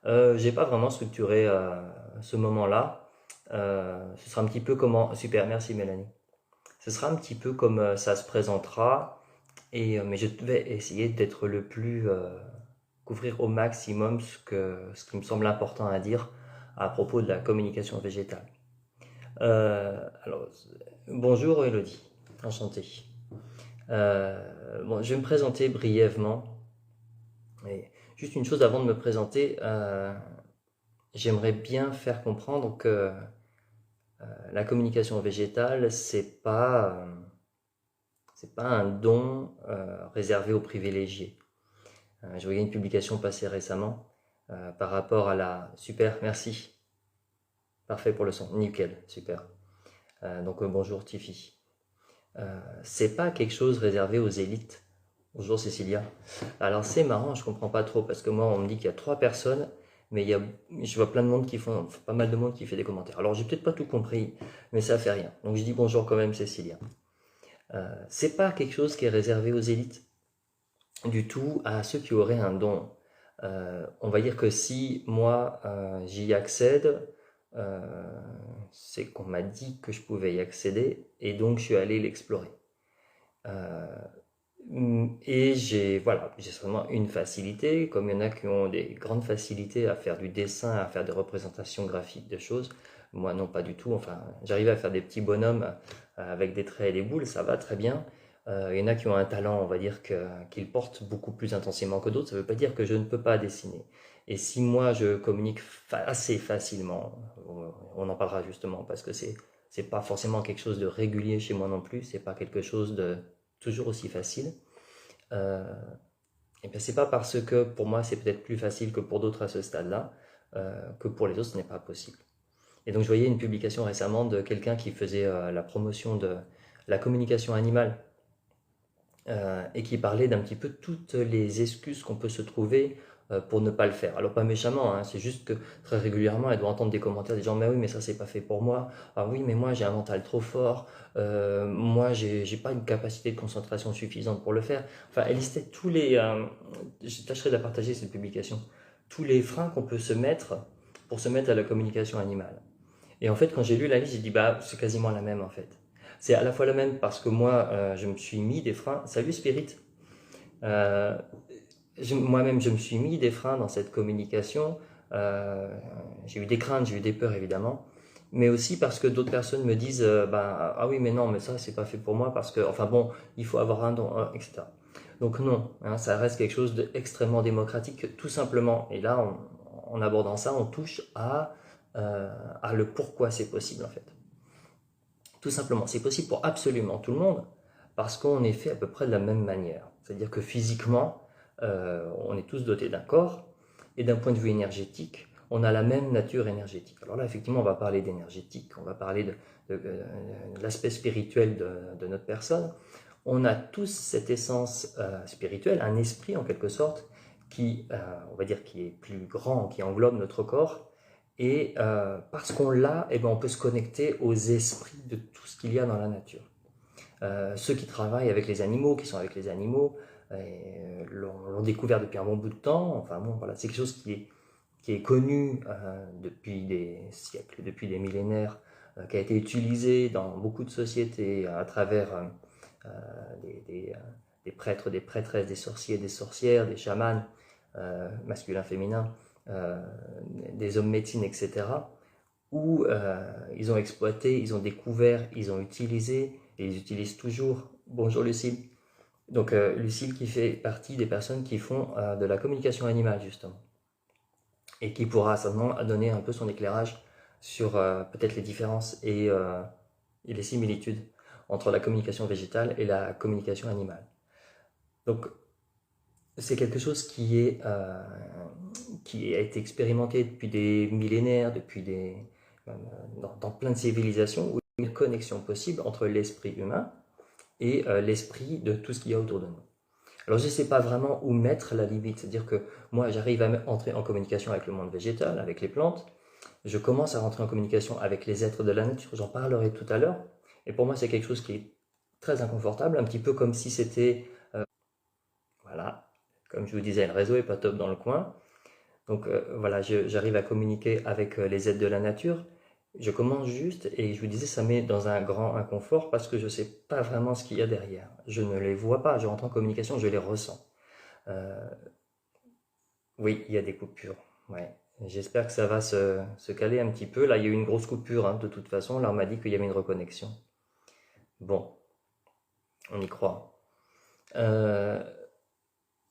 J'ai pas vraiment structuré ce moment-là. Ce sera un petit peu comment... Super, merci Mélanie. Ce sera un petit peu comme ça se présentera, mais je vais essayer d'être le plus... couvrir au maximum ce qui me semble important à dire à propos de la communication végétale. Alors, bonjour Elodie, enchanté. Bon, je vais me présenter brièvement. Et juste une chose avant de me présenter, j'aimerais bien faire comprendre que la communication végétale, c'est pas un don réservé aux privilégiés. Je voyais une publication passer récemment par rapport à la... Super, merci. Parfait pour le son, nickel, super. Bonjour Tiffy. C'est pas quelque chose réservé aux élites. Bonjour Cécilia. Alors c'est marrant, je comprends pas trop parce que moi on me dit qu'il y a 3 personnes, mais je vois plein de monde qui font, pas mal de monde qui fait des commentaires. Alors j'ai peut-être pas tout compris, mais ça fait rien. Donc je dis bonjour quand même Cécilia. C'est pas quelque chose qui est réservé aux élites du tout, à ceux qui auraient un don. On va dire que si moi j'y accède, c'est qu'on m'a dit que je pouvais y accéder et donc je suis allé l'explorer. Euh, Et j'ai certainement une facilité, comme il y en a qui ont des grandes facilités à faire du dessin, à faire des représentations graphiques de choses. Moi, non, pas du tout. Enfin, j'arrive à faire des petits bonhommes avec des traits et des boules, ça va très bien. Il y en a qui ont un talent, on va dire, qu'ils portent beaucoup plus intensément que d'autres. Ça ne veut pas dire que je ne peux pas dessiner. Et si moi, je communique assez facilement, on en parlera justement, parce que c'est pas forcément quelque chose de régulier chez moi non plus, c'est pas quelque chose de toujours aussi facile. Euh, et bien c'est pas parce que pour moi c'est peut-être plus facile que pour d'autres à ce stade-là, que pour les autres ce n'est pas possible. Et donc je voyais une publication récemment de quelqu'un qui faisait la promotion de la communication animale et qui parlait d'un petit peu toutes les excuses qu'on peut se trouver pour ne pas le faire. Alors pas méchamment, hein, c'est juste que très régulièrement elle doit entendre des commentaires des gens mais oui mais ça c'est pas fait pour moi, ah oui mais moi j'ai un mental trop fort, moi j'ai pas une capacité de concentration suffisante pour le faire. Enfin elle listait tous les, je tâcherai de la partager cette publication, tous les freins qu'on peut se mettre pour se mettre à la communication animale. Et en fait, quand j'ai lu la liste, j'ai dit, bah, c'est quasiment la même en fait. C'est à la fois la même parce que moi, je me suis mis des freins. Salut Spirit. Euh, Moi-même, je me suis mis des freins dans cette communication. Euh, j'ai eu des craintes, j'ai eu des peurs évidemment, mais aussi parce que d'autres personnes me disent, bah, ah oui, mais non, mais ça, c'est pas fait pour moi parce que, enfin bon, il faut avoir un don, etc. Donc non, hein, ça reste quelque chose d'extrêmement démocratique, tout simplement. Et là, en abordant ça, on touche à le pourquoi c'est possible en fait. Tout simplement, c'est possible pour absolument tout le monde parce qu'on est fait à peu près de la même manière. C'est-à-dire que physiquement, on est tous dotés d'un corps et d'un point de vue énergétique, on a la même nature énergétique. Alors là, effectivement, on va parler d'énergétique, on va parler de l'aspect spirituel de notre personne. On a tous cette essence spirituelle, un esprit en quelque sorte, qui, on va dire, qui est plus grand, qui englobe notre corps. Et parce qu'on l'a, eh ben, on peut se connecter aux esprits de tout ce qu'il y a dans la nature. Ceux qui travaillent avec les animaux, qui sont avec les animaux, l'ont découvert depuis un bon bout de temps. Enfin bon, voilà, c'est quelque chose qui est connu depuis des siècles, depuis des millénaires, qui a été utilisé dans beaucoup de sociétés à travers euh, des, des, euh, des prêtres, des prêtresses, des sorciers, des sorcières, des chamans, masculins, féminins, euh, des hommes médecines, etc., où ils ont exploité, ils ont découvert, ils ont utilisé, et ils utilisent toujours. Bonjour Lucille. Donc Lucille qui fait partie des personnes qui font de la communication animale justement, et qui pourra certainement donner un peu son éclairage sur peut-être les différences et les similitudes entre la communication végétale et la communication animale. Donc c'est quelque chose qui a été expérimenté depuis des millénaires, dans plein de civilisations, où il y a une connexion possible entre l'esprit humain et l'esprit de tout ce qu'il y a autour de nous. Alors je ne sais pas vraiment où mettre la limite, c'est-à-dire que moi j'arrive à entrer en communication avec le monde végétal, avec les plantes, je commence à rentrer en communication avec les êtres de la nature, j'en parlerai tout à l'heure, et pour moi c'est quelque chose qui est très inconfortable, un petit peu comme si c'était, voilà, comme je vous disais, le réseau est pas top dans le coin, Donc voilà, j'arrive à communiquer avec les aides de la nature. Je commence juste et je vous disais, ça met dans un grand inconfort parce que je ne sais pas vraiment ce qu'il y a derrière. Je ne les vois pas, je rentre en communication, je les ressens. Euh, oui, il y a des coupures. Ouais. J'espère que ça va se caler un petit peu. Là, il y a eu une grosse coupure, hein, de toute façon. Là, on m'a dit qu'il y avait une reconnexion. Bon, on y croit. Euh,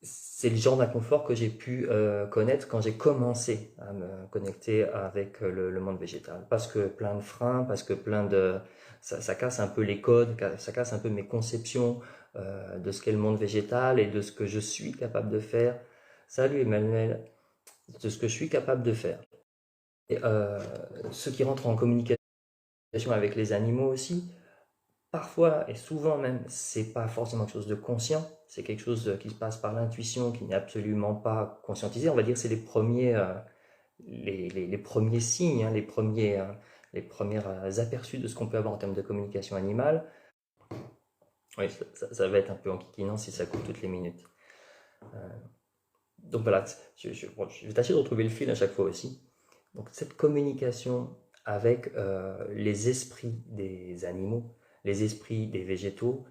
c'est le genre d'inconfort que j'ai pu connaître quand j'ai commencé à me connecter avec le monde végétal. Parce que plein de freins, parce que plein de... Ça casse un peu les codes, ça casse un peu mes conceptions de ce qu'est le monde végétal et de ce que je suis capable de faire. Salut Emmanuel, de ce que je suis capable de faire. Et ceux qui rentrent en communication avec les animaux aussi, parfois et souvent même, c'est pas forcément quelque chose de conscient, c'est quelque chose qui se passe par l'intuition, qui n'est absolument pas conscientisé. On va dire que c'est les premiers, les premiers signes, hein, les premiers aperçus de ce qu'on peut avoir en termes de communication animale. Oui, ça va être un peu enquiquinant si ça coupe toutes les minutes. Donc voilà, bon, je vais tâcher de retrouver le fil à chaque fois aussi. Donc cette communication avec les esprits des animaux, les esprits des végétaux,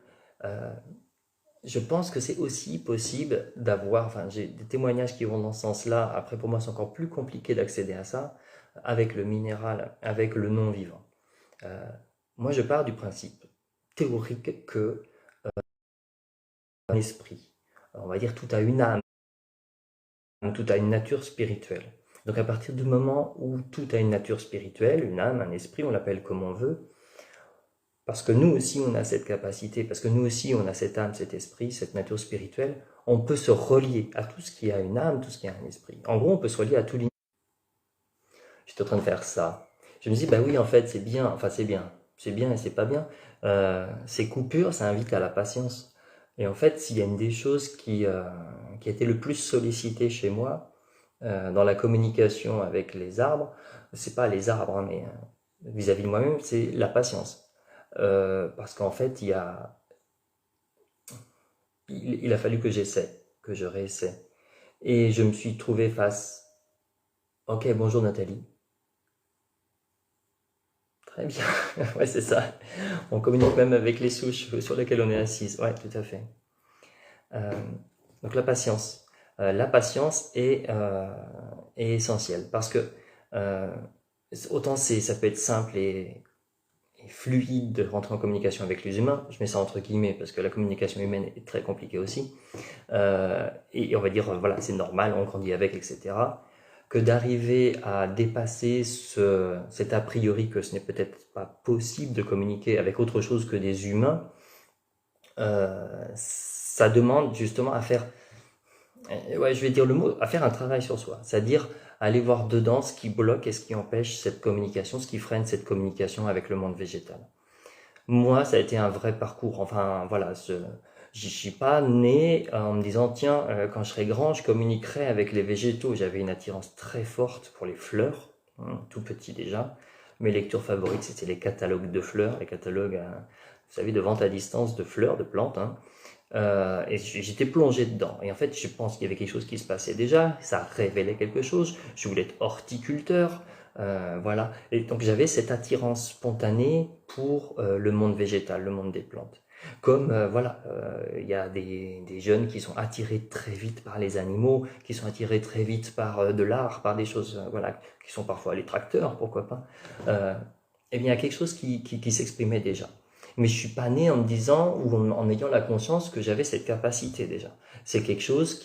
euh, je pense que c'est aussi possible d'avoir, enfin j'ai des témoignages qui vont dans ce sens-là, après pour moi c'est encore plus compliqué d'accéder à ça, avec le minéral, avec le non-vivant. Euh, Moi je pars du principe théorique que un esprit, on va dire tout a une âme, tout a une nature spirituelle. Donc à partir du moment où tout a une nature spirituelle, une âme, un esprit, on l'appelle comme on veut, parce que nous aussi on a cette capacité, parce que nous aussi on a cette âme, cet esprit, cette nature spirituelle, on peut se relier à tout ce qui a une âme, tout ce qui a un esprit. En gros, on peut se relier à tout l'univers. J'étais en train de faire ça. Je me dis, bah oui, en fait, c'est bien, enfin c'est bien et c'est pas bien. Ces coupures, ça invite à la patience. Et en fait, s'il y a une des choses qui a été le plus sollicitée chez moi, dans la communication avec les arbres, c'est pas les arbres, hein, mais vis-à-vis de moi-même, c'est la patience. Parce qu'en fait, il a fallu que j'essaie, que je réessaie. Et je me suis trouvé face. Ok, bonjour Nathalie. Très bien. Ouais, c'est ça. On communique même avec les souches sur lesquelles on est assise. Ouais, tout à fait. Euh, donc la patience. La patience est essentielle parce que euh, autant ça peut être simple et fluide de rentrer en communication avec les humains, je mets ça entre guillemets parce que la communication humaine est très compliquée aussi, et on va dire voilà, c'est normal, on grandit avec, etc., que d'arriver à dépasser cet a priori que ce n'est peut-être pas possible de communiquer avec autre chose que des humains, ça demande justement à faire, ouais, je vais dire le mot, à faire un travail sur soi, c'est-à-dire aller voir dedans ce qui bloque et ce qui empêche cette communication, ce qui freine cette communication avec le monde végétal. Moi, ça a été un vrai parcours. Enfin, voilà, je suis pas né en me disant, tiens, quand je serai grand, je communiquerai avec les végétaux. J'avais une attirance très forte pour les fleurs, hein, tout petit déjà. Mes lectures favorites, c'était les catalogues de fleurs, les catalogues, vous savez, de vente à distance de fleurs, de plantes, hein. Et j'étais plongé dedans. Et en fait, je pense qu'il y avait quelque chose qui se passait déjà. Ça révélait quelque chose. Je voulais être horticulteur. Voilà. Et donc j'avais cette attirance spontanée pour le monde végétal, le monde des plantes. Comme voilà, il y a des jeunes qui sont attirés très vite par les animaux, qui sont attirés très vite par de l'art, par des choses voilà, qui sont parfois les tracteurs, pourquoi pas. Eh bien, il y a quelque chose qui s'exprimait déjà. Mais je suis pas né en me disant ou en ayant la conscience que j'avais cette capacité déjà. C'est quelque chose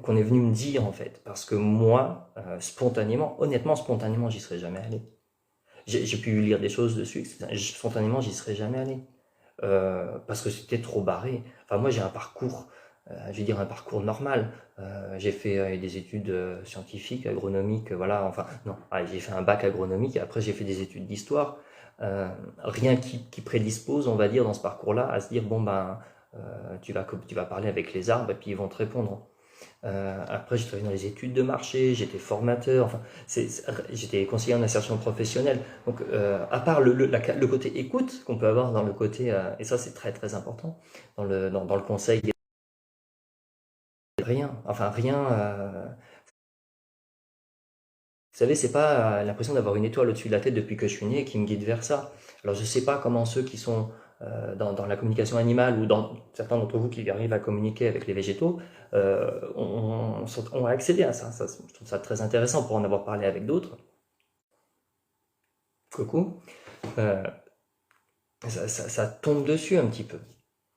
qu'on est venu me dire en fait, parce que moi, spontanément, honnêtement, spontanément, j'y serais jamais allé. J'ai pu lire des choses dessus, etc. Spontanément, j'y serais jamais allé. Parce que c'était trop barré. Enfin, moi, j'ai un parcours, je vais dire un parcours normal. J'ai fait des études scientifiques, agronomiques, voilà. Enfin, non, j'ai fait un bac agronomique. Et après, j'ai fait des études d'histoire. Rien qui prédispose, on va dire, dans ce parcours-là, à se dire bon ben, tu vas parler avec les arbres et puis ils vont te répondre. Après, j'ai travaillé dans les études de marché, j'étais formateur, enfin, j'étais conseiller en insertion professionnelle. Donc, à part le côté écoute qu'on peut avoir dans le côté, et ça c'est très très important, dans le conseil, rien, enfin rien, savez, c'est pas l'impression d'avoir une étoile au-dessus de la tête depuis que je suis né et qui me guide vers ça. Alors je sais pas comment ceux qui sont dans la communication animale ou dans certains d'entre vous qui arrivent à communiquer avec les végétaux ont accédé à ça. Je trouve ça très intéressant pour en avoir parlé avec d'autres. Coucou. Ça tombe dessus un petit peu.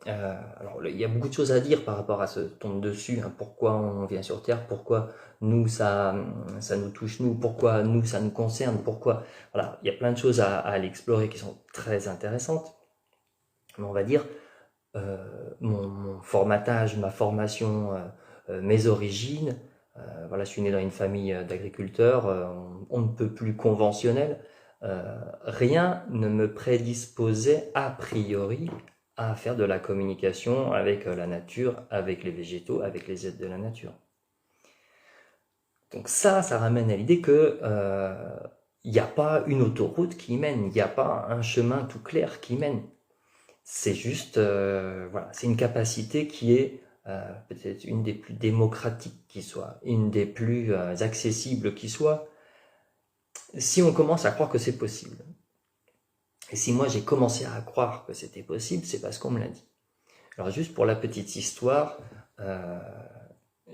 Alors, il y a beaucoup de choses à dire par rapport à ce tombe dessus, hein. Pourquoi on vient sur Terre, pourquoi nous ça nous touche nous, pourquoi nous ça nous concerne, pourquoi. Voilà, il y a plein de choses à aller explorer qui sont très intéressantes. Mais on va dire, mon formatage, ma formation, mes origines, voilà, je suis né dans une famille d'agriculteurs, on ne peut plus conventionnel. Rien ne me prédisposait a priori à faire de la communication avec la nature, avec les végétaux, avec les êtres de la nature. Donc ça ramène à l'idée que il n'y a pas une autoroute qui mène, il n'y a pas un chemin tout clair qui mène. C'est juste, voilà, c'est une capacité qui est peut-être une des plus démocratiques qui soit, une des plus accessibles qui soit, si on commence à croire que c'est possible. Et si moi j'ai commencé à croire que c'était possible, c'est parce qu'on me l'a dit. Alors juste pour la petite histoire,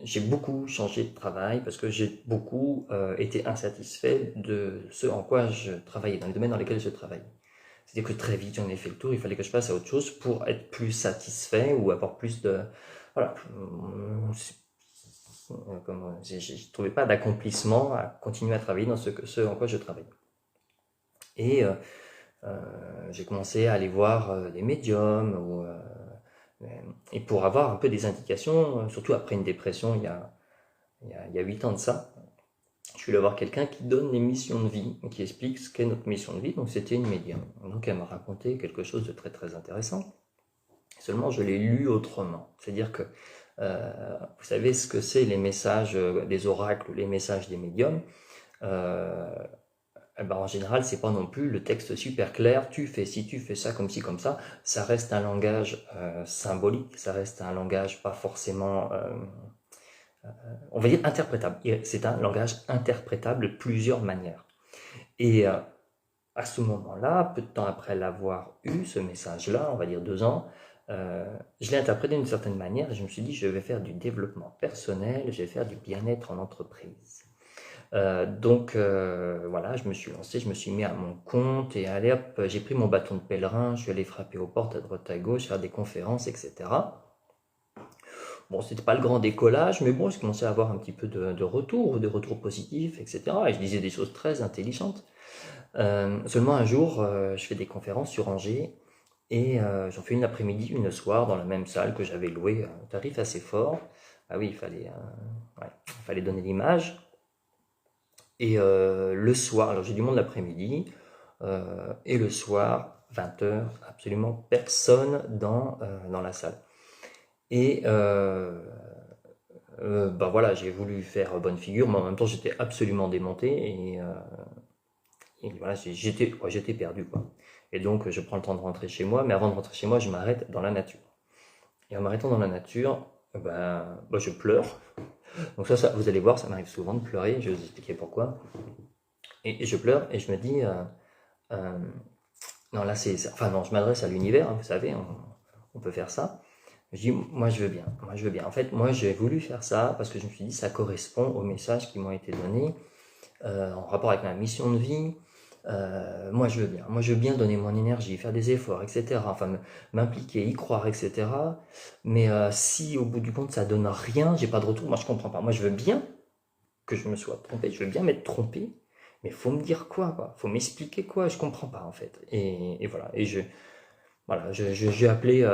j'ai beaucoup changé de travail parce que j'ai beaucoup été insatisfait de ce en quoi je travaillais, dans les domaines dans lesquels je travaillais. C'est-à-dire que très vite j'en ai fait le tour, il fallait que je passe à autre chose pour être plus satisfait ou avoir plus de... Voilà, je ne trouvais pas d'accomplissement à continuer à travailler dans ce en quoi je travaille. Et j'ai commencé à aller voir des médiums et pour avoir un peu des indications, surtout après une dépression il y a 8 ans de ça, je suis allé voir quelqu'un qui donne les missions de vie, qui explique ce qu'est notre mission de vie. Donc c'était une médium. Donc elle m'a raconté quelque chose de très très intéressant. Seulement je l'ai lu autrement. C'est-à-dire que vous savez ce que c'est les messages des oracles ou les messages des médiums. En général, c'est pas non plus le texte super clair, tu fais ci, tu fais ça, comme ci, comme ça. Ça reste un langage symbolique, ça reste un langage pas forcément, on va dire interprétable. C'est un langage interprétable de plusieurs manières. Et à ce moment-là, peu de temps après l'avoir eu, ce message-là, on va dire 2 ans, je l'ai interprété d'une certaine manière et je me suis dit, je vais faire du développement personnel, je vais faire du bien-être en entreprise. Donc voilà, je me suis lancé, je me suis mis à mon compte et allez hop, j'ai pris mon bâton de pèlerin, je suis allé frapper aux portes à droite à gauche, faire des conférences, etc. Bon, c'était pas le grand décollage, mais bon, j'ai commencé à avoir un petit peu de retours, des retours positifs, etc. Et je disais des choses très intelligentes. Seulement un jour, je fais des conférences sur Angers et j'en fais une l'après-midi, une le soir, dans la même salle que j'avais louée, un tarif assez fort. Ah oui, il fallait donner l'image. Et le soir, alors j'ai du monde l'après-midi, et le soir, 20h, absolument personne dans la salle. Et voilà, j'ai voulu faire bonne figure, mais en même temps j'étais absolument démonté, et voilà, j'étais perdu, quoi. Et donc je prends le temps de rentrer chez moi, mais avant de rentrer chez moi, je m'arrête dans la nature. Et en m'arrêtant dans la nature, je pleure. Donc ça, vous allez voir, ça m'arrive souvent de pleurer, je vais vous expliquer pourquoi. Et je pleure et je me dis, non là non, je m'adresse à l'univers, hein, vous savez, on peut faire ça. Je dis, moi je veux bien, En fait, moi j'ai voulu faire ça parce que je me suis dit, ça correspond aux messages qui m'ont été donnés en rapport avec ma mission de vie. Moi je veux bien donner mon énergie, faire des efforts, etc. Enfin, m'impliquer, y croire, etc. Mais si au bout du compte ça donne rien, j'ai pas de retour, moi je comprends pas. Moi je veux bien que je me sois trompé, je veux bien m'être trompé, mais faut me dire quoi, faut m'expliquer quoi, je comprends pas en fait. Et voilà, et j'ai appelé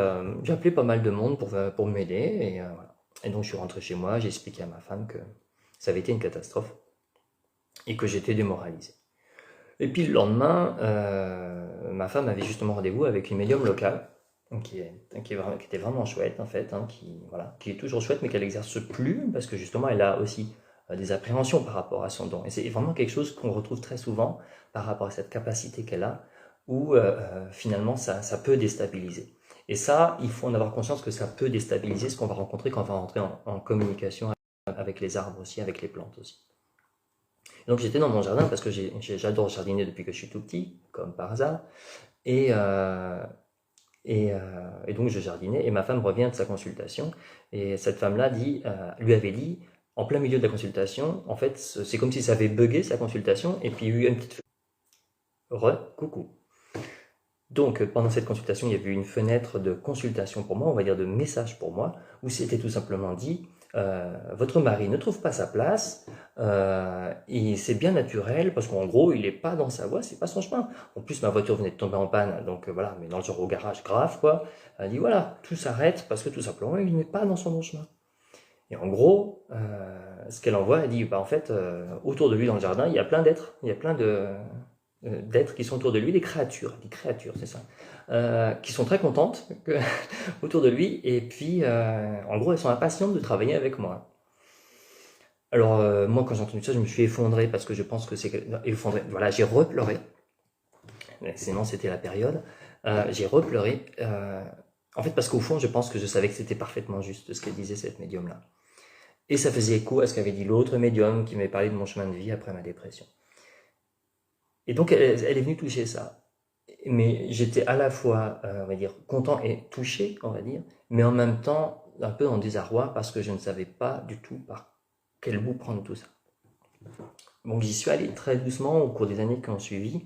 pas mal de monde pour m'aider, et voilà. Et donc je suis rentré chez moi, j'ai expliqué à ma femme que ça avait été une catastrophe et que j'étais démoralisé. Et puis le lendemain, ma femme avait justement rendez-vous avec une médium locale, qui était vraiment chouette en fait, hein, qui est toujours chouette mais qu'elle n'exerce plus parce que justement elle a aussi des appréhensions par rapport à son don. Et c'est vraiment quelque chose qu'on retrouve très souvent par rapport à cette capacité qu'elle a, où finalement ça peut déstabiliser. Et ça, il faut en avoir conscience que ça peut déstabiliser ce qu'on va rencontrer quand on va rentrer en communication avec les arbres aussi, avec les plantes aussi. Donc j'étais dans mon jardin parce que j'adore jardiner depuis que je suis tout petit, comme par hasard. Et, euh, et donc je jardinais et ma femme revient de sa consultation et cette femme-là lui avait dit, en plein milieu de la consultation, en fait c'est comme si ça avait bugué sa consultation et puis il y a eu une petite coucou. Donc pendant cette consultation, il y avait eu une fenêtre de consultation pour moi, on va dire de message pour moi, où c'était tout simplement dit votre mari ne trouve pas sa place, et c'est bien naturel parce qu'en gros il n'est pas dans sa voie, c'est pas son chemin. En plus ma voiture venait de tomber en panne, donc voilà, mais dans le genre au garage grave quoi. Elle dit voilà, tout s'arrête parce que tout simplement il n'est pas dans son bon chemin. Et en gros, ce qu'elle envoie, elle dit bah en fait autour de lui dans le jardin il y a plein d'êtres, il y a plein d'êtres qui sont autour de lui, des créatures, c'est ça, qui sont très contentes autour de lui, et puis en gros elles sont impatientes de travailler avec moi. Alors moi quand j'ai entendu ça, je me suis effondré parce que je pense que c'est effondré. Voilà, j'ai repleuré. Sinon c'était la période. J'ai repleuré. En fait parce qu'au fond je pense que je savais que c'était parfaitement juste ce qu'elle disait cette médium là. Et ça faisait écho à ce qu'avait dit l'autre médium qui m'avait parlé de mon chemin de vie après ma dépression. Et donc elle est venue toucher ça. Mais j'étais à la fois, on va dire, content et touché, on va dire, mais en même temps un peu en désarroi parce que je ne savais pas du tout par quel bout prendre tout ça. Donc j'y suis allé très doucement au cours des années qui ont suivi.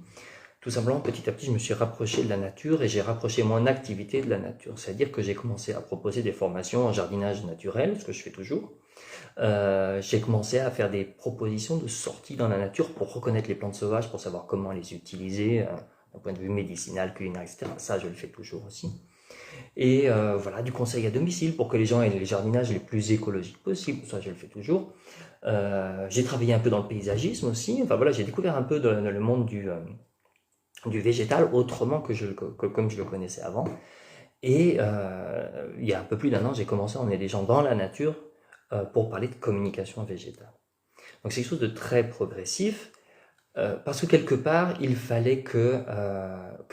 Tout simplement, petit à petit, je me suis rapproché de la nature et j'ai rapproché mon activité de la nature. C'est-à-dire que j'ai commencé à proposer des formations en jardinage naturel, ce que je fais toujours. J'ai commencé à faire des propositions de sorties dans la nature pour reconnaître les plantes sauvages, pour savoir comment les utiliser d'un point de vue médicinal, culinaire, etc. Ça, je le fais toujours aussi. Et voilà, du conseil à domicile pour que les gens aient les jardinages les plus écologiques possibles. Ça, je le fais toujours. J'ai travaillé un peu dans le paysagisme aussi. Enfin voilà, j'ai découvert un peu le monde du végétal autrement que comme je le connaissais avant. Et il y a un peu plus d'un an, j'ai commencé à emmener des gens dans la nature pour parler de communication végétale. Donc c'est quelque chose de très progressif, parce que quelque part, il fallait que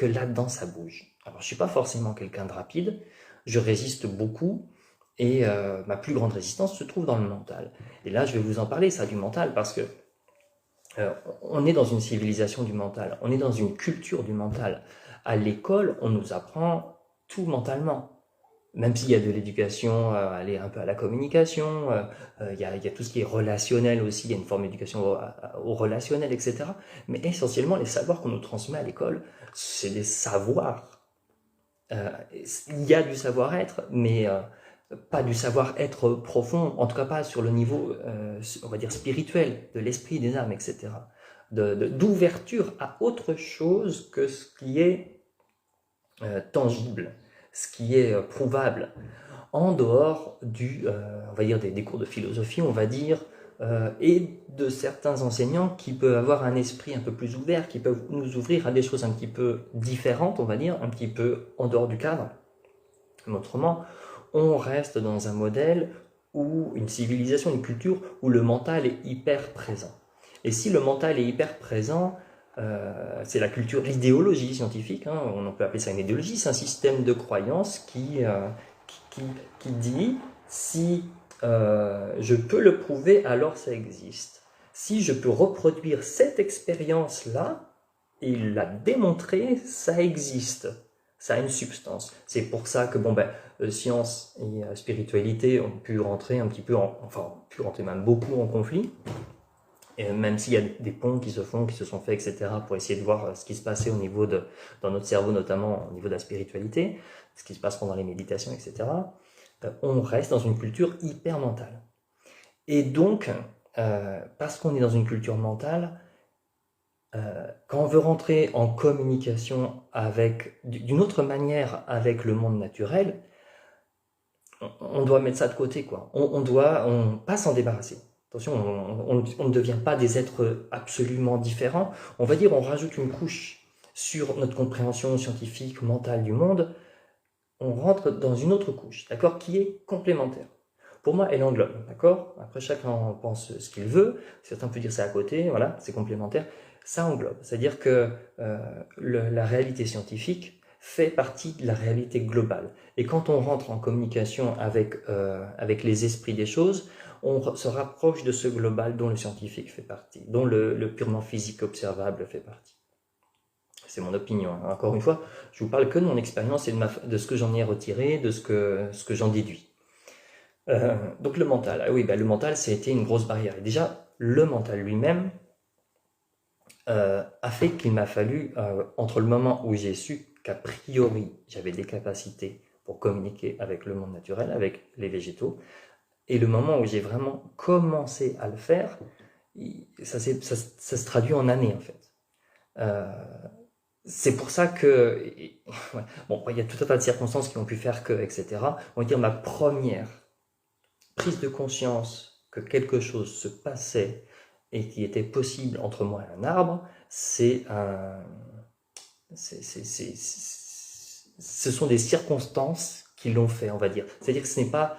là-dedans, ça bouge. Alors je ne suis pas forcément quelqu'un de rapide, je résiste beaucoup, et ma plus grande résistance se trouve dans le mental. Et là, je vais vous en parler, ça, du mental, parce que on est dans une civilisation du mental, on est dans une culture du mental. À l'école, on nous apprend tout mentalement. Même s'il y a de l'éducation, aller un peu à la communication, il y a tout ce qui est relationnel aussi, il y a une forme d'éducation au relationnel, etc. Mais essentiellement, les savoirs qu'on nous transmet à l'école, c'est des savoirs. Il y a du savoir-être, mais pas du savoir-être profond, en tout cas pas sur le niveau, on va dire, spirituel, de l'esprit, des âmes, etc. D'ouverture à autre chose que ce qui est tangible, ce qui est prouvable, en dehors on va dire des cours de philosophie, on va dire, et de certains enseignants qui peuvent avoir un esprit un peu plus ouvert, qui peuvent nous ouvrir à des choses un petit peu différentes, on va dire, un petit peu en dehors du cadre. Mais autrement, on reste dans un modèle où une civilisation, une culture où le mental est hyper présent. Et si le mental est hyper présent, c'est la culture, l'idéologie scientifique, hein, on peut appeler ça une idéologie, c'est un système de croyance qui dit si je peux le prouver, alors ça existe. Si je peux reproduire cette expérience-là et la démontrer, ça existe. Ça a une substance. C'est pour ça que science et spiritualité ont pu rentrer un petit peu, pu rentrer même beaucoup en conflit. Et même s'il y a des ponts qui se sont faits, etc., pour essayer de voir ce qui se passait dans notre cerveau, notamment au niveau de la spiritualité, ce qui se passe pendant les méditations, etc., on reste dans une culture hyper mentale. Et donc, parce qu'on est dans une culture mentale, quand on veut rentrer en communication d'une autre manière avec le monde naturel, on doit mettre ça de côté, quoi. On doit pas s'en débarrasser. Attention, on ne devient pas des êtres absolument différents. On va dire, on rajoute une couche sur notre compréhension scientifique, mentale du monde. On rentre dans une autre couche, d'accord, qui est complémentaire. Pour moi, elle englobe, d'accord. Après, chacun en pense ce qu'il veut. Certains peuvent dire c'est à côté, voilà, c'est complémentaire. Ça englobe, c'est-à-dire que la réalité scientifique fait partie de la réalité globale. Et quand on rentre en communication avec les esprits des choses, on se rapproche de ce global dont le scientifique fait partie, dont le purement physique observable fait partie. C'est mon opinion. Encore une fois, je vous parle que de mon expérience et de ce que j'en ai retiré, de ce que j'en déduis. Donc le mental, ah oui, le mental, ça a été une grosse barrière. Et déjà, le mental lui-même a fait qu'il m'a fallu, entre le moment où j'ai su qu'a priori j'avais des capacités pour communiquer avec le monde naturel, avec les végétaux, et le moment où j'ai vraiment commencé à le faire, ça se traduit en années en fait. C'est pour ça que, ouais, bon, il y a tout un tas de circonstances qui ont pu faire que, etc. On va dire ma première prise de conscience que quelque chose se passait et qui était possible entre moi et un arbre, ce sont des circonstances qui l'ont fait, on va dire. C'est-à-dire que c'est pas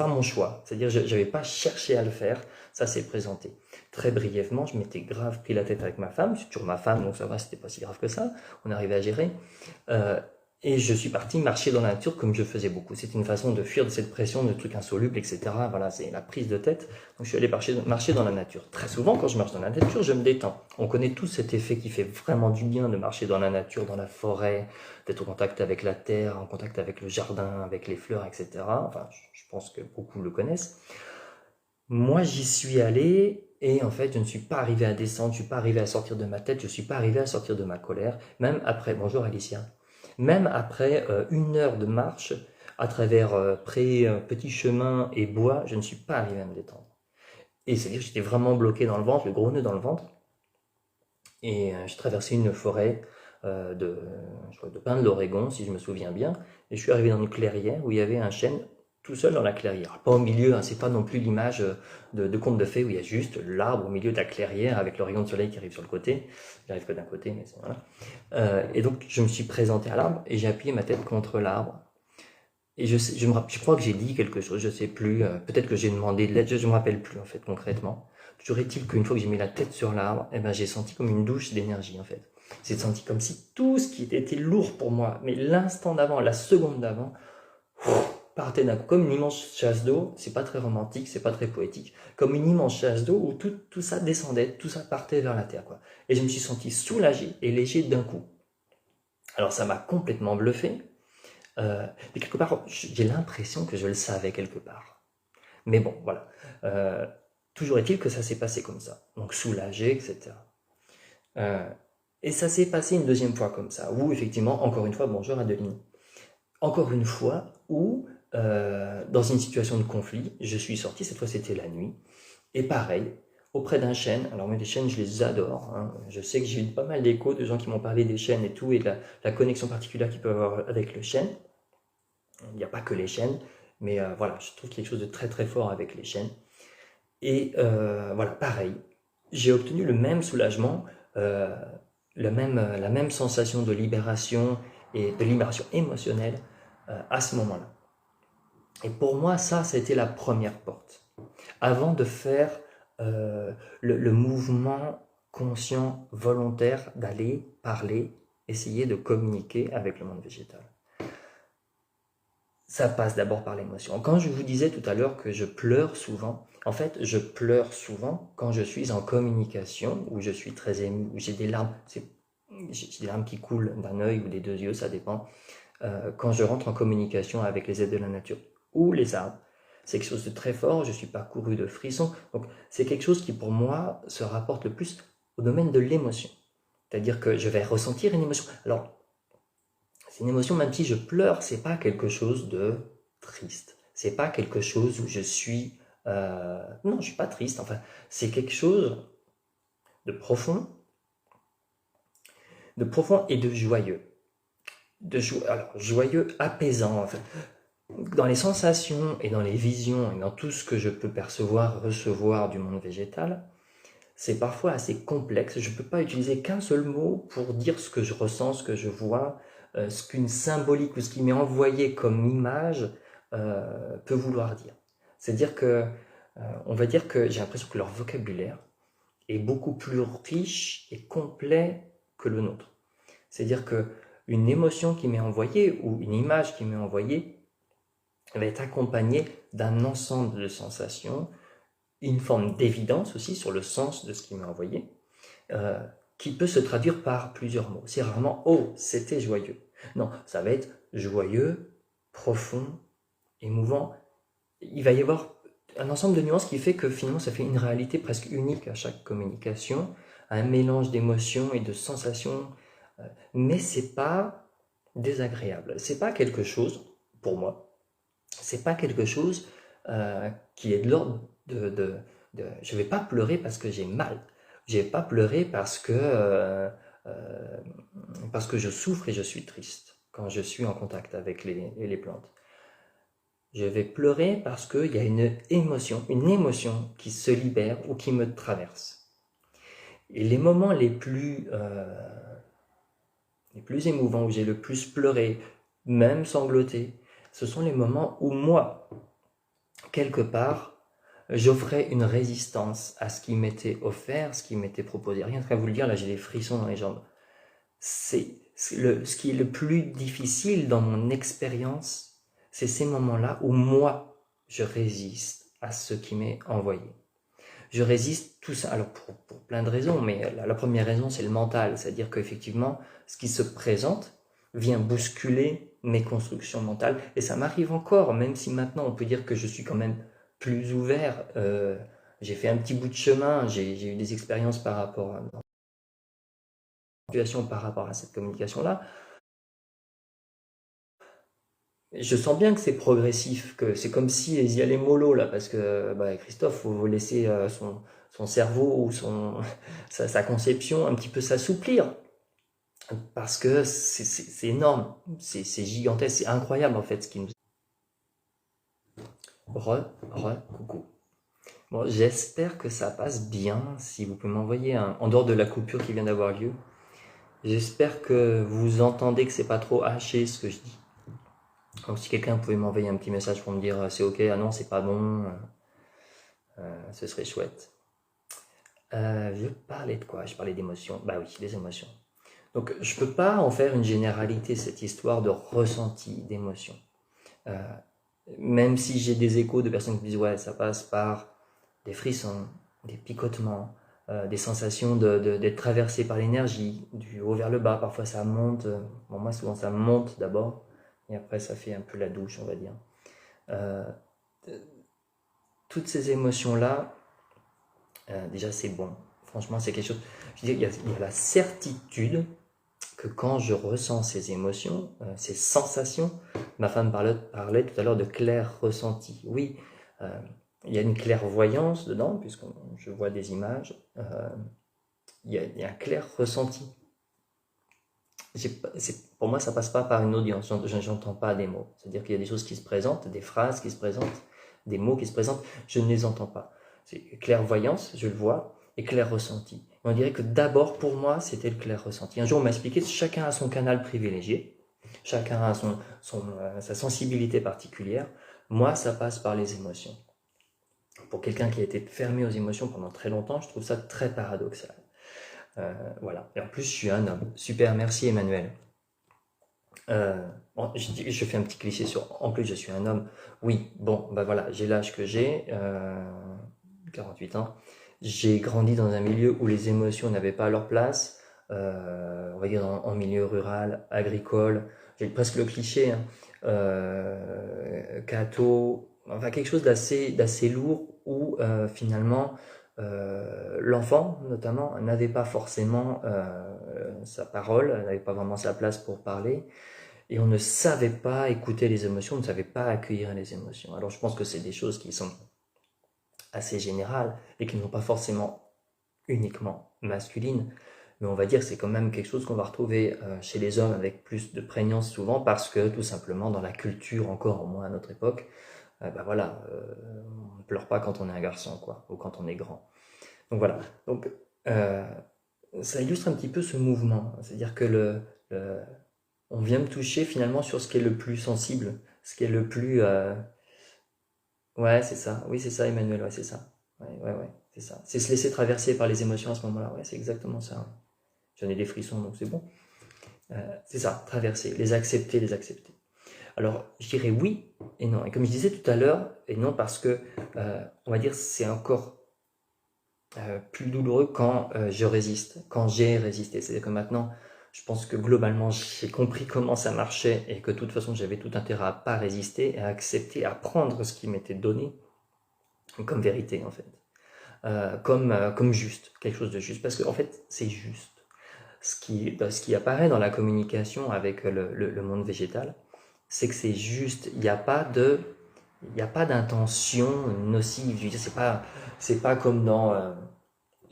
mon choix. C'est-à-dire que je n'avais pas cherché à le faire, ça s'est présenté. Très brièvement, je m'étais grave pris la tête avec ma femme, c'est toujours ma femme, donc ça va, c'était pas si grave que ça, on arrivait à gérer. Et je suis parti marcher dans la nature comme je faisais beaucoup. C'était une façon de fuir de cette pression de trucs insolubles, etc. Voilà, c'est la prise de tête. Donc je suis allé marcher dans la nature. Très souvent, quand je marche dans la nature, je me détends. On connaît tous cet effet qui fait vraiment du bien de marcher dans la nature, dans la forêt, d'être en contact avec la terre, en contact avec le jardin, avec les fleurs, etc. Enfin, je pense que beaucoup le connaissent. Moi, j'y suis allé et en fait, je ne suis pas arrivé à descendre, je ne suis pas arrivé à sortir de ma tête, je ne suis pas arrivé à sortir de ma colère. Même après, bonjour Alicia. Même après 1 heure de marche, à travers petits chemins et bois, je ne suis pas arrivé à me détendre. Et c'est-à-dire que j'étais vraiment bloqué dans le ventre, le gros nœud dans le ventre. Et j'ai traversé une forêt de pins de l'Oregon, si je me souviens bien. Et je suis arrivé dans une clairière où il y avait un chêne tout seul dans la clairière. Pas au milieu, hein, c'est pas non plus l'image de conte de fées où il y a juste l'arbre au milieu de la clairière avec le rayon de soleil qui arrive sur le côté. Il arrive que d'un côté, mais c'est voilà. Et donc je me suis présenté à l'arbre et j'ai appuyé ma tête contre l'arbre. Et je crois que j'ai dit quelque chose, je sais plus. Peut-être que j'ai demandé de l'aide, je me rappelle plus en fait concrètement. Toujours est-il qu'une fois que j'ai mis la tête sur l'arbre, eh ben j'ai senti comme une douche d'énergie en fait. J'ai senti comme si tout ce qui était lourd pour moi, mais l'instant d'avant, la seconde d'avant, partait d'un coup, comme une immense chasse d'eau. C'est pas très romantique, c'est pas très poétique, comme une immense chasse d'eau où tout ça descendait, tout ça partait vers la terre, quoi. Et je me suis senti soulagé et léger d'un coup. Alors ça m'a complètement bluffé, mais quelque part, j'ai l'impression que je le savais quelque part. Mais bon, voilà. Toujours est-il que ça s'est passé comme ça, donc soulagé, etc. Et ça s'est passé une deuxième fois comme ça, où effectivement, encore une fois, bonjour Adeline, encore une fois, où dans une situation de conflit, je suis sorti, cette fois c'était la nuit, et pareil, auprès d'un chêne. Alors moi les chênes je les adore, hein. Je sais que j'ai eu pas mal d'échos de gens qui m'ont parlé des chênes et tout, et de la connexion particulière qu'ils peuvent avoir avec le chêne. Il n'y a pas que les chênes, mais voilà, je trouve quelque chose de très très fort avec les chênes. Et voilà, pareil, j'ai obtenu le même soulagement, la même sensation de libération et de libération émotionnelle à ce moment-là. Et pour moi, ça, c'était la première porte. Avant de faire le mouvement conscient, volontaire, d'aller parler, essayer de communiquer avec le monde végétal. Ça passe d'abord par l'émotion. Quand je vous disais tout à l'heure que je pleure souvent, en fait, je pleure souvent quand je suis en communication, où je suis très ému, où j'ai des larmes, j'ai des larmes qui coulent d'un œil ou des 2 yeux, ça dépend. Quand je rentre en communication avec les êtres de la nature ou les arbres, c'est quelque chose de très fort, je suis parcouru de frissons, donc c'est quelque chose qui pour moi se rapporte le plus au domaine de l'émotion. C'est-à-dire que je vais ressentir une émotion. Alors, c'est une émotion, même si je pleure, c'est pas quelque chose de triste. C'est pas quelque chose où je suis... non, je suis pas triste, enfin, c'est quelque chose de profond et de joyeux. Alors, joyeux, apaisant, enfin, dans les sensations et dans les visions et dans tout ce que je peux percevoir, recevoir du monde végétal, c'est parfois assez complexe. Je ne peux pas utiliser qu'un seul mot pour dire ce que je ressens, ce que je vois, ce qu'une symbolique ou ce qui m'est envoyé comme image peut vouloir dire. C'est-à-dire que, on va dire que j'ai l'impression que leur vocabulaire est beaucoup plus riche et complet que le nôtre. C'est-à-dire qu'une émotion qui m'est envoyée ou une image qui m'est envoyée va être accompagné d'un ensemble de sensations, une forme d'évidence aussi sur le sens de ce qui m'est envoyé, qui peut se traduire par plusieurs mots. C'est rarement « oh, c'était joyeux ». Non, ça va être joyeux, profond, émouvant. Il va y avoir un ensemble de nuances qui fait que finalement ça fait une réalité presque unique à chaque communication, un mélange d'émotions et de sensations, mais c'est pas désagréable. C'est pas quelque chose, pour moi, c'est pas quelque chose qui est de l'ordre je vais pas pleurer parce que j'ai mal. Je vais pas pleurer parce que je souffre et je suis triste quand je suis en contact avec les plantes. Je vais pleurer parce qu'il y a une émotion qui se libère ou qui me traverse. Et les moments les plus émouvants, où j'ai le plus pleuré, même sangloté, ce sont les moments où moi, quelque part, j'offrais une résistance à ce qui m'était offert, ce qui m'était proposé. Rien qu'à vous le dire, là j'ai des frissons dans les jambes. Ce qui est le plus difficile dans mon expérience, c'est ces moments-là où moi, je résiste à ce qui m'est envoyé. Je résiste tout ça, alors pour plein de raisons, mais la première raison, c'est le mental, c'est-à-dire qu'effectivement, ce qui se présente vient bousculer mes constructions mentales, et ça m'arrive encore, même si maintenant on peut dire que je suis quand même plus ouvert, j'ai fait un petit bout de chemin, j'ai eu des expériences par rapport à cette communication-là. Je sens bien que c'est progressif, que c'est comme si ils y allaient mollo là, parce que Christophe, faut laisser son cerveau ou sa conception un petit peu s'assouplir, parce que c'est énorme, c'est gigantesque, c'est incroyable en fait ce qui nous... Coucou. Bon, j'espère que ça passe bien, si vous pouvez m'envoyer en dehors de la coupure qui vient d'avoir lieu, j'espère que vous entendez que c'est pas trop haché ce que je dis. Donc si quelqu'un pouvait m'envoyer un petit message pour me dire c'est ok, ah non c'est pas bon, ce serait chouette. Je parlais de quoi? Je parlais d'émotions. Bah oui, des émotions. Donc je peux pas en faire une généralité, cette histoire de ressenti, d'émotion. Même si j'ai des échos de personnes qui me disent ouais, ça passe par des frissons, des picotements, des sensations d'être traversé par l'énergie, du haut vers le bas, parfois ça monte, bon moi souvent ça monte d'abord, et après ça fait un peu la douche on va dire. Toutes ces émotions-là, déjà c'est bon, franchement c'est quelque chose, je veux dire, il y a la certitude que quand je ressens ces émotions, ces sensations, ma femme parlait tout à l'heure de clair ressenti. Oui, il y a une clairvoyance dedans, puisque je vois des images, il y a un clair ressenti. Pour moi, ça passe pas par une audience, j'entends pas des mots. C'est-à-dire qu'il y a des choses qui se présentent, des phrases qui se présentent, des mots qui se présentent, je ne les entends pas. C'est clairvoyance, je le vois, et clair ressenti. On dirait que d'abord, pour moi, c'était le clair ressenti. Un jour, on m'a expliqué que chacun a son canal privilégié, chacun a sa sensibilité particulière. Moi, ça passe par les émotions. Pour quelqu'un qui a été fermé aux émotions pendant très longtemps, je trouve ça très paradoxal. Voilà. Et en plus, je suis un homme. Super, merci Emmanuel. Bon, je fais un petit cliché sur « en plus, je suis un homme ». Oui, bon, bah voilà, j'ai l'âge que j'ai, 48 ans. J'ai grandi dans un milieu où les émotions n'avaient pas leur place, on va dire en milieu rural, agricole, j'ai presque le cliché, hein, catho, enfin quelque chose d'assez lourd où finalement l'enfant notamment n'avait pas forcément sa parole, n'avait pas vraiment sa place pour parler, et on ne savait pas écouter les émotions, on ne savait pas accueillir les émotions. Alors je pense que c'est des choses qui sont assez générales et qui ne sont pas forcément uniquement masculines, mais on va dire que c'est quand même quelque chose qu'on va retrouver chez les hommes avec plus de prégnance souvent, parce que tout simplement dans la culture, encore au moins à notre époque, voilà, on ne pleure pas quand on est un garçon, quoi, ou quand on est grand. Donc voilà, donc ça illustre un petit peu ce mouvement, c'est-à-dire que on vient me toucher finalement sur ce qui est le plus sensible, ce qui est le plus... Ouais, c'est ça, oui c'est ça Emmanuel, ouais c'est ça, ouais, c'est ça. C'est se laisser traverser par les émotions à ce moment-là, ouais c'est exactement ça. Ouais. J'en ai des frissons donc c'est bon. C'est ça, traverser, les accepter, les accepter. Alors, je dirais oui et non. Et comme je disais tout à l'heure, et non parce que, on va dire, c'est encore plus douloureux quand je résiste, quand j'ai résisté. C'est-à-dire que maintenant, je pense que globalement, j'ai compris comment ça marchait et que de toute façon, j'avais tout intérêt à pas résister et à accepter, à prendre ce qui m'était donné comme vérité, en fait. Comme juste, quelque chose de juste. Parce qu'en fait, c'est juste. Ce qui apparaît dans la communication avec le monde végétal, c'est que c'est juste. Il n'y a pas d'intention nocive. Je veux dire, c'est pas comme dans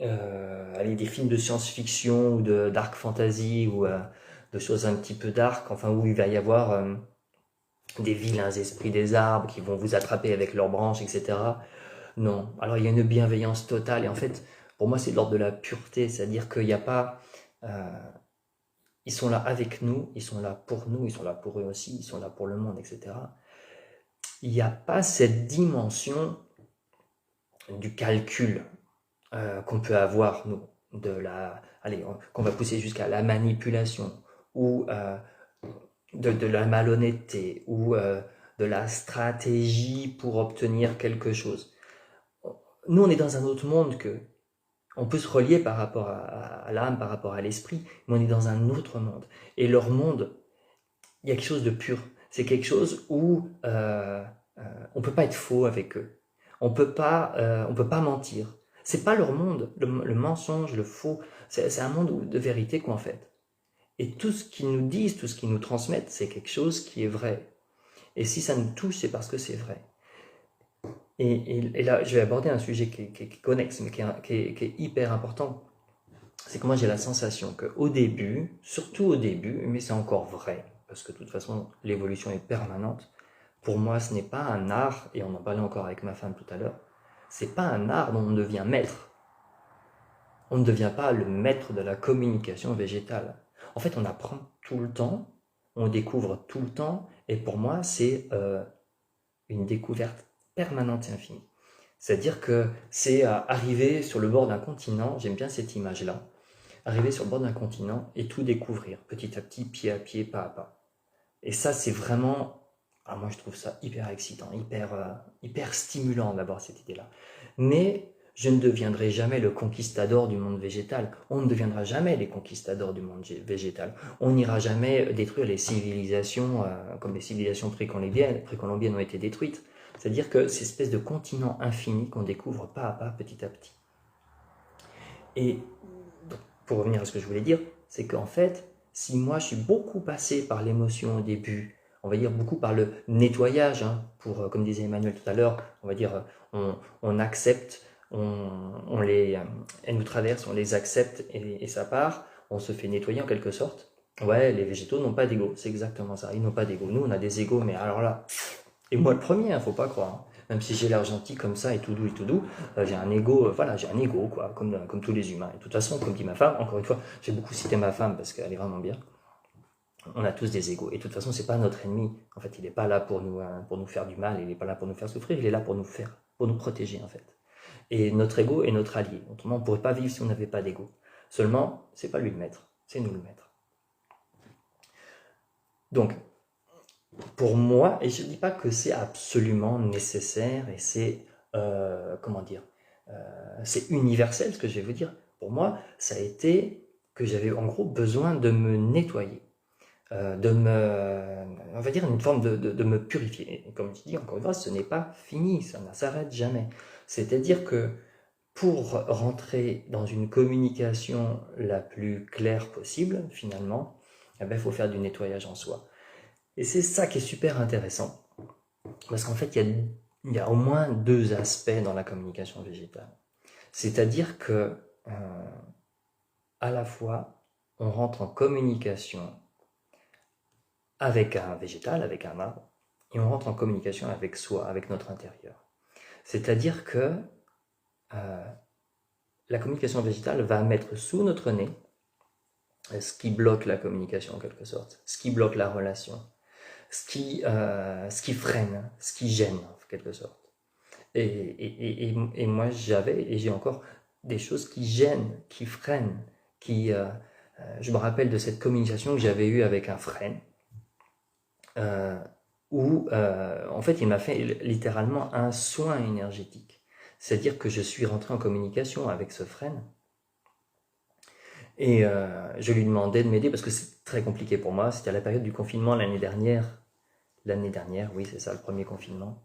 allez, des films de science-fiction ou de dark fantasy ou de choses un petit peu dark, enfin où il va y avoir des vilains esprits des arbres qui vont vous attraper avec leurs branches, etc. Non. Alors il y a une bienveillance totale et en fait, pour moi, c'est de l'ordre de la pureté, c'est-à-dire qu'il n'y a pas ils sont là avec nous, ils sont là pour nous, ils sont là pour eux aussi, ils sont là pour le monde, etc. Il n'y a pas cette dimension du calcul qu'on peut avoir, nous, qu'on va pousser jusqu'à la manipulation, ou de la malhonnêteté, ou de la stratégie pour obtenir quelque chose. Nous, on est dans un autre monde que on peut se relier par rapport à l'âme, par rapport à l'esprit, mais on est dans un autre monde. Et leur monde, il y a quelque chose de pur. C'est quelque chose où on peut pas être faux avec eux. On peut pas mentir. C'est pas leur monde, le mensonge, le faux. C'est un monde de vérité quoi en fait. Et tout ce qu'ils nous disent, tout ce qu'ils nous transmettent, c'est quelque chose qui est vrai. Et si ça nous touche, c'est parce que c'est vrai. Et là, je vais aborder un sujet qui est connexe, mais qui est hyper important. C'est que moi, j'ai la sensation qu'au début, surtout au début, mais c'est encore vrai, parce que de toute façon, l'évolution est permanente. Pour moi, ce n'est pas un art, et on en parlait encore avec ma femme tout à l'heure, c'est pas un art dont on devient maître. On ne devient pas le maître de la communication végétale. En fait, on apprend tout le temps, on découvre tout le temps, et pour moi, c'est une découverte permanente et infinie. C'est-à-dire que c'est arriver sur le bord d'un continent, j'aime bien cette image-là, arriver sur le bord d'un continent et tout découvrir, petit à petit, pied à pied, pas à pas. Et ça, c'est vraiment, moi je trouve ça hyper excitant, hyper stimulant d'avoir cette idée-là. Mais je ne deviendrai jamais le conquistador du monde végétal. On ne deviendra jamais les conquistadors du monde végétal. On n'ira jamais détruire les civilisations comme les civilisations précolombiennes ont été détruites. C'est-à-dire que c'est une espèce de continent infini qu'on découvre pas à pas, petit à petit. Et pour revenir à ce que je voulais dire, c'est qu'en fait, si moi je suis beaucoup passé par l'émotion au début, on va dire beaucoup par le nettoyage, pour, comme disait Emmanuel tout à l'heure, on va dire on accepte, elles nous traversent, on les accepte et ça part, on se fait nettoyer en quelque sorte. Ouais, les végétaux n'ont pas d'ego, c'est exactement ça, ils n'ont pas d'ego. Nous on a des égos, mais alors là, et moi le premier, faut pas croire. Même si j'ai l'air gentil comme ça et tout doux, j'ai un ego, j'ai un ego, quoi, comme tous les humains. Et de toute façon, comme dit ma femme, encore une fois, j'ai beaucoup cité ma femme parce qu'elle est vraiment bien. On a tous des égos. Et de toute façon, c'est pas notre ennemi. En fait, il n'est pas là pour nous faire du mal, il n'est pas là pour nous faire souffrir, il est là pour nous protéger, en fait. Et notre ego est notre allié. Autrement, on ne pourrait pas vivre si on n'avait pas d'ego. Seulement, c'est pas lui le maître, c'est nous le maître. Donc, pour moi, et je ne dis pas que c'est absolument nécessaire et c'est, c'est universel ce que je vais vous dire. Pour moi, ça a été que j'avais en gros besoin de me nettoyer, on va dire une forme de me purifier. Et comme je dis encore une fois, ce n'est pas fini, ça ne s'arrête jamais. C'est-à-dire que pour rentrer dans une communication la plus claire possible, finalement, il faut faire du nettoyage en soi. Et c'est ça qui est super intéressant, parce qu'en fait, il y a au moins deux aspects dans la communication végétale. C'est-à-dire que, à la fois, on rentre en communication avec un végétal, avec un arbre, et on rentre en communication avec soi, avec notre intérieur. C'est-à-dire que la communication végétale va mettre sous notre nez ce qui bloque la communication en quelque sorte, ce qui bloque la relation, ce qui freine, ce qui gêne en quelque sorte. Et moi j'avais et j'ai encore des choses qui gênent, qui freinent, je me rappelle de cette communication que j'avais eue avec un frère où en fait il m'a fait littéralement un soin énergétique. C'est-à-dire que je suis rentré en communication avec ce frêne et je lui demandais de m'aider parce que c'est très compliqué pour moi. C'était à la période du confinement l'année dernière. L'année dernière, oui, c'est ça, le premier confinement.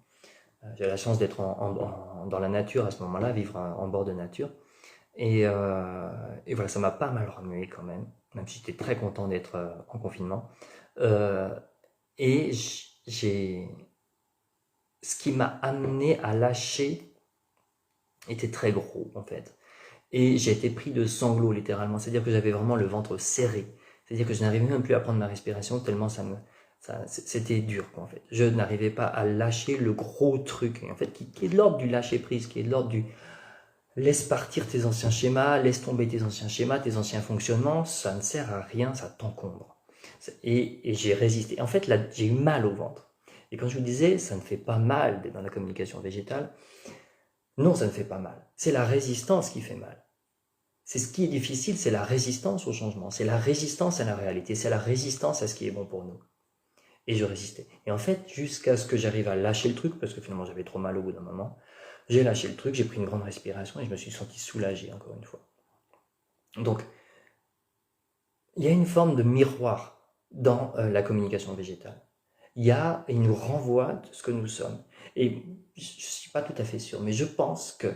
J'ai la chance d'être dans la nature à ce moment-là, vivre en bord de nature. Et voilà, ça m'a pas mal remué quand même si j'étais très content d'être en confinement. Euh, et j'ai, ce qui m'a amené à lâcher était très gros en fait. Et j'ai été pris de sanglots littéralement, c'est-à-dire que j'avais vraiment le ventre serré. C'est-à-dire que je n'arrivais même plus à prendre ma respiration tellement c'était dur quoi, en fait. Je n'arrivais pas à lâcher le gros truc, en fait, qui est de l'ordre du lâcher prise, qui est de l'ordre du laisse partir tes anciens schémas, laisse tomber tes anciens schémas, tes anciens fonctionnements, ça ne sert à rien, ça t'encombre. Et j'ai résisté. En fait, là, j'ai eu mal au ventre. Et quand je vous disais, ça ne fait pas mal d'être dans la communication végétale, non, ça ne fait pas mal. C'est la résistance qui fait mal. C'est ce qui est difficile, c'est la résistance au changement, c'est la résistance à la réalité, c'est la résistance à ce qui est bon pour nous. Et je résistais. Et en fait, jusqu'à ce que j'arrive à lâcher le truc, parce que finalement j'avais trop mal au bout d'un moment, j'ai lâché le truc, j'ai pris une grande respiration et je me suis senti soulagé encore une fois. Donc, il y a une forme de miroir dans la communication végétale. Il nous renvoie de ce que nous sommes. Et je ne suis pas tout à fait sûr, mais je pense que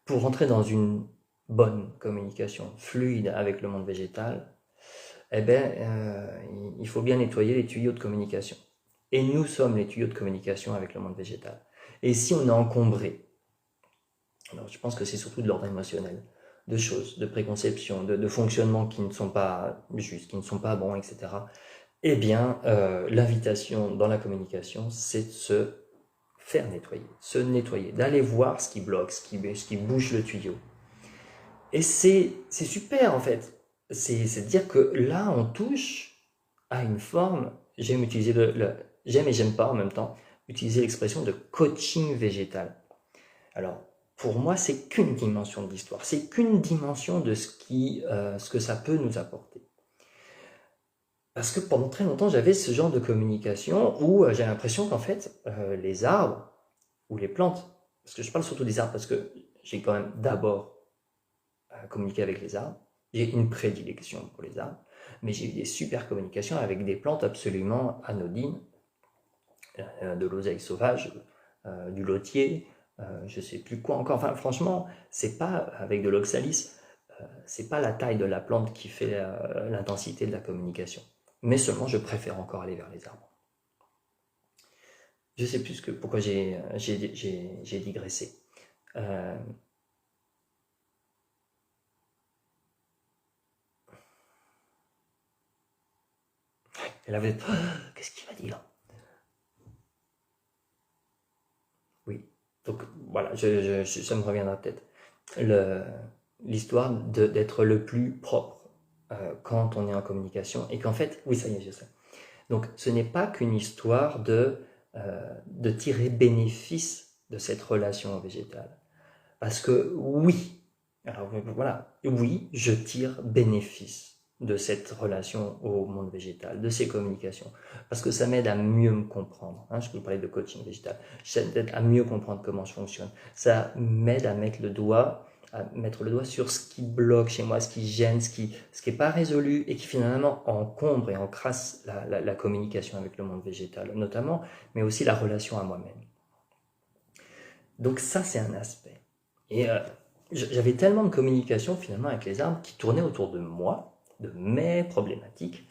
pour rentrer dans une bonne communication fluide avec le monde végétal, eh ben, il faut bien nettoyer les tuyaux de communication. Et nous sommes les tuyaux de communication avec le monde végétal. Et si on est encombré, alors je pense que c'est surtout de l'ordre émotionnel, de choses, de préconceptions, de fonctionnements qui ne sont pas justes, qui ne sont pas bons, etc. Eh bien, l'invitation dans la communication, c'est de se faire nettoyer, se nettoyer, d'aller voir ce qui bloque, ce qui bouge le tuyau. Et c'est super en fait. C'est dire que là, on touche à une forme, j'aime utiliser j'aime et j'aime pas en même temps, utiliser l'expression de coaching végétal. Alors, pour moi, c'est qu'une dimension de l'histoire, c'est qu'une dimension de ce que ça peut nous apporter. Parce que pendant très longtemps, j'avais ce genre de communication où j'ai l'impression qu'en fait, les arbres ou les plantes, parce que je parle surtout des arbres parce que j'ai quand même d'abord communiqué avec les arbres, j'ai une prédilection pour les arbres, mais j'ai eu des super communications avec des plantes absolument anodines, de l'oseille sauvage, du lotier, je sais plus quoi encore. Enfin, franchement, c'est pas avec de l'oxalis, c'est pas la taille de la plante qui fait l'intensité de la communication. Mais seulement, je préfère encore aller vers les arbres. Je sais plus pourquoi j'ai digressé. Et là, vous êtes, qu'est-ce qu'il va dire? Oui. Donc, voilà, ça me reviendra peut-être. L'histoire d'être le plus propre quand on est en communication et qu'en fait, oui, ça y est, je sais. Donc, ce n'est pas qu'une histoire de tirer bénéfice de cette relation végétale. Parce que oui, alors voilà, oui, je tire bénéfice de cette relation au monde végétal, de ces communications, parce que ça m'aide à mieux me comprendre. Je peux vous parler de coaching végétal, ça m'aide à mieux comprendre comment je fonctionne. Ça m'aide à mettre le doigt sur ce qui bloque chez moi, ce qui gêne, ce qui est pas résolu et qui finalement encombre et encrasse la communication avec le monde végétal, notamment, mais aussi la relation à moi-même. Donc ça, c'est un aspect. Et j'avais tellement de communication finalement avec les arbres qui tournaient autour de moi, de mes problématiques.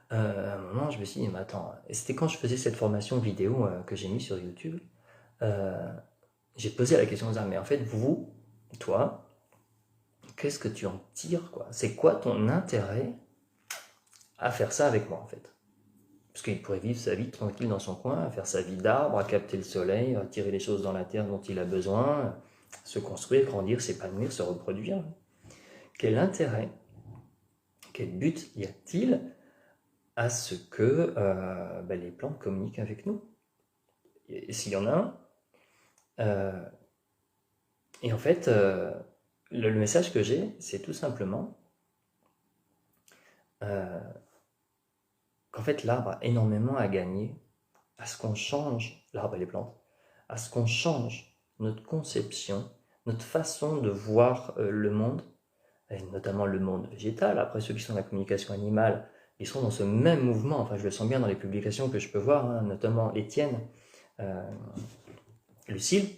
À un moment, je me suis dit, mais attends, et c'était quand je faisais cette formation vidéo que j'ai mise sur YouTube, j'ai posé la question aux arbres, mais en fait, toi, qu'est-ce que tu en tires, quoi? C'est quoi ton intérêt à faire ça avec moi, en fait? Parce qu'il pourrait vivre sa vie tranquille dans son coin, à faire sa vie d'arbre, à capter le soleil, à tirer les choses dans la terre dont il a besoin, se construire, grandir, s'épanouir, se reproduire. Quel intérêt, quel but y a-t-il à ce que les plantes communiquent avec nous? Et s'il y en a un, et en fait, le message que j'ai, c'est tout simplement qu'en fait l'arbre a énormément à gagner à ce qu'on change, l'arbre et les plantes, à ce qu'on change notre conception, notre façon de voir le monde, et notamment le monde végétal. Après, ceux qui sont dans la communication animale, ils sont dans ce même mouvement. Enfin, je le sens bien dans les publications que je peux voir, hein, notamment Étienne, Lucille.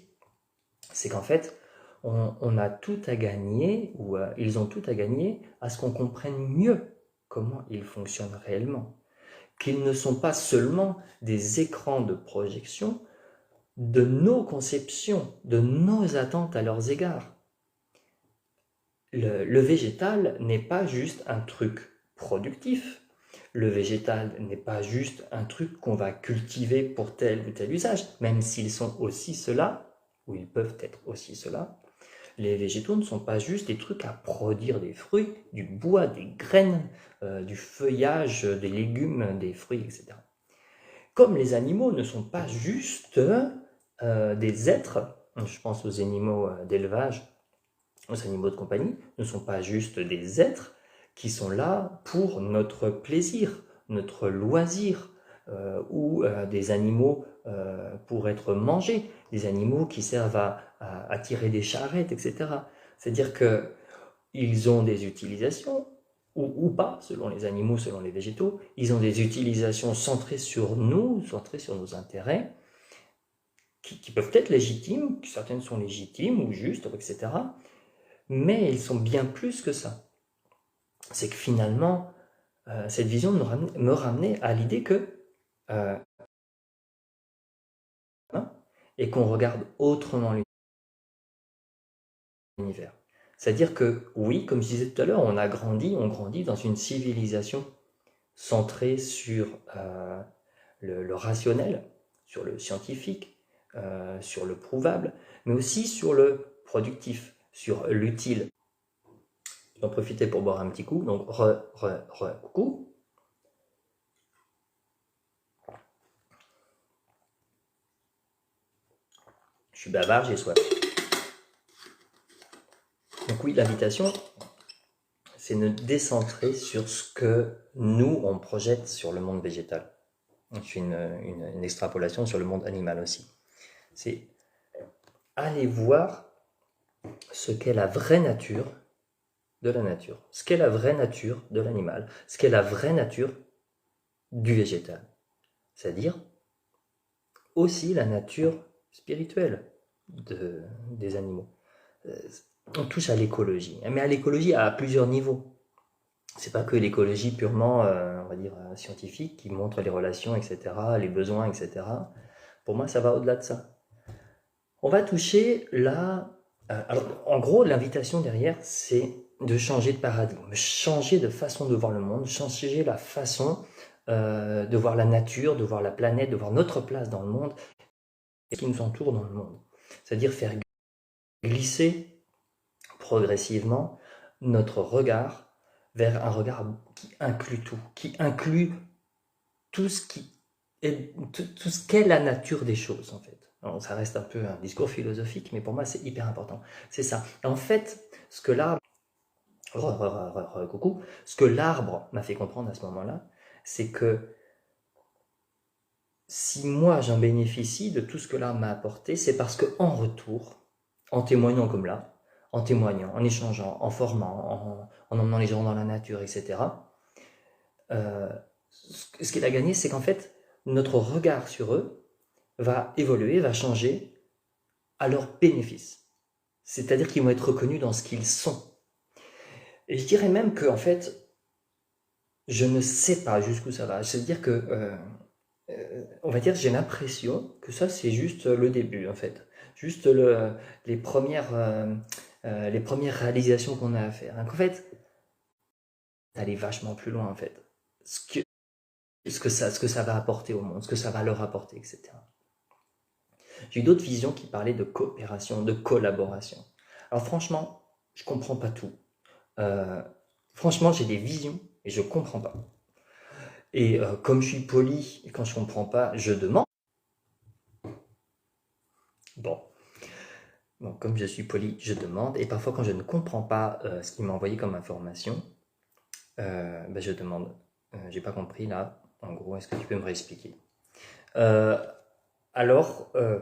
C'est qu'en fait, on a tout à gagner, ou ils ont tout à gagner, à ce qu'on comprenne mieux comment ils fonctionnent réellement. Qu'ils ne sont pas seulement des écrans de projection de nos conceptions, de nos attentes à leurs égards. Le végétal n'est pas juste un truc productif. Le végétal n'est pas juste un truc qu'on va cultiver pour tel ou tel usage, même s'ils sont aussi cela, ou ils peuvent être aussi cela. Les végétaux ne sont pas juste des trucs à produire des fruits, du bois, des graines, du feuillage, des légumes, des fruits, etc. Comme les animaux ne sont pas juste des êtres, je pense aux animaux d'élevage, aux animaux de compagnie, ne sont pas juste des êtres qui sont là pour notre plaisir, notre loisir, ou des animaux pour être mangés, des animaux qui servent à tirer des charrettes, etc. C'est-à-dire qu'ils ont des utilisations, ou pas, selon les animaux, selon les végétaux, ils ont des utilisations centrées sur nous, centrées sur nos intérêts, qui peuvent être légitimes, certaines sont légitimes ou justes, etc. Mais ils sont bien plus que ça. C'est que finalement, cette vision me ramenait à l'idée que et qu'on regarde autrement l'univers. C'est-à-dire que oui, comme je disais tout à l'heure, on grandit dans une civilisation centrée sur le rationnel, sur le scientifique, sur le prouvable, mais aussi sur le productif, sur l'utile. J'en profitais pour boire un petit coup, donc coucou. Je suis bavard, j'ai soif. Donc oui, l'invitation, c'est de décentrer sur ce que nous, on projette sur le monde végétal. Je fais une extrapolation sur le monde animal aussi. C'est aller voir ce qu'est la vraie nature de la nature, ce qu'est la vraie nature de l'animal, ce qu'est la vraie nature du végétal. C'est-à-dire aussi la nature spirituelle des animaux. On touche à l'écologie, mais à l'écologie à plusieurs niveaux. C'est pas que l'écologie purement, on va dire, scientifique, qui montre les relations, etc., les besoins, etc. Pour moi, ça va au-delà de ça. On va toucher là... alors, en gros, l'invitation derrière, c'est de changer de paradigme, changer de façon de voir le monde, changer la façon de voir la nature, de voir la planète, de voir notre place dans le monde et ce qui nous entoure dans le monde. C'est-à-dire faire glisser progressivement notre regard vers un regard qui inclut tout, qui inclut tout ce qu'est la nature des choses, en fait. Alors, ça reste un peu un discours philosophique, mais pour moi, c'est hyper important. C'est ça. En fait, ce que l'arbre, coucou, ce que l'arbre m'a fait comprendre à ce moment-là, c'est que si moi j'en bénéficie de tout ce que l'arbre m'a apporté, c'est parce que en retour, en témoignant comme là, en témoignant, en échangeant, en formant, en emmenant les gens dans la nature, etc., ce qu'il a gagné, c'est qu'en fait, notre regard sur eux va évoluer, va changer à leur bénéfice. C'est-à-dire qu'ils vont être reconnus dans ce qu'ils sont. Et je dirais même que, en fait, je ne sais pas jusqu'où ça va. C'est-à-dire que, on va dire, j'ai l'impression que ça, c'est juste le début, en fait. Juste les premières réalisations qu'on a à faire. Donc, en fait, aller vachement plus loin, en fait. Ce que ça va apporter au monde, ce que ça va leur apporter, etc. J'ai eu d'autres visions qui parlaient de coopération, de collaboration. Alors franchement, je comprends pas tout. Franchement, j'ai des visions et je comprends pas. Et comme je suis poli, et quand je comprends pas, je demande. Bon, comme je suis poli, je demande. Et parfois, quand je ne comprends pas ce qu'il m'a envoyé comme information, je demande. J'ai pas compris là. En gros, est-ce que tu peux me réexpliquer? Euh,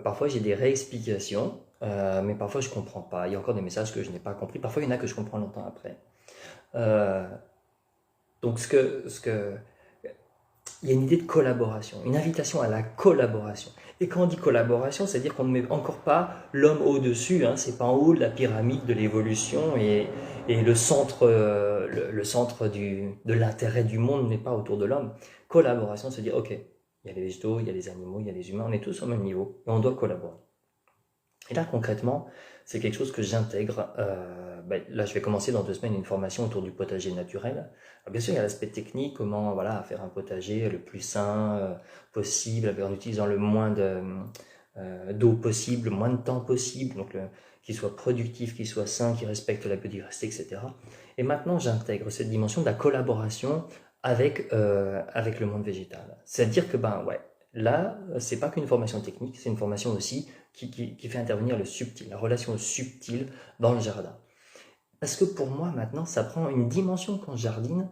Parfois j'ai des réexplications, mais parfois je comprends pas. Il y a encore des messages que je n'ai pas compris. Parfois il y en a que je comprends longtemps après. Euh, donc il y a une idée de collaboration, une invitation à la collaboration. Et quand on dit collaboration, c'est-à-dire qu'on ne met encore pas l'homme au-dessus, hein, c'est pas en haut de la pyramide de l'évolution et le centre de l'intérêt du monde n'est pas autour de l'homme. Collaboration, c'est dire, ok, il y a les végétaux, il y a les animaux, il y a les humains, on est tous au même niveau et on doit collaborer. Et là, concrètement, c'est quelque chose que j'intègre. Là, je vais commencer dans 2 semaines une formation autour du potager naturel. Alors, bien sûr, il y a l'aspect technique, comment voilà, faire un potager le plus sain possible, en utilisant le moins d'eau possible, le moins de temps possible, donc qu'il soit productif, qu'il soit sain, qu'il respecte la biodiversité, etc. Et maintenant, j'intègre cette dimension de la collaboration avec le monde végétal. C'est-à-dire que, là, c'est pas qu'une formation technique, c'est une formation aussi qui fait intervenir le subtil, la relation subtile dans le jardin. Parce que pour moi, maintenant, ça prend une dimension quand je jardine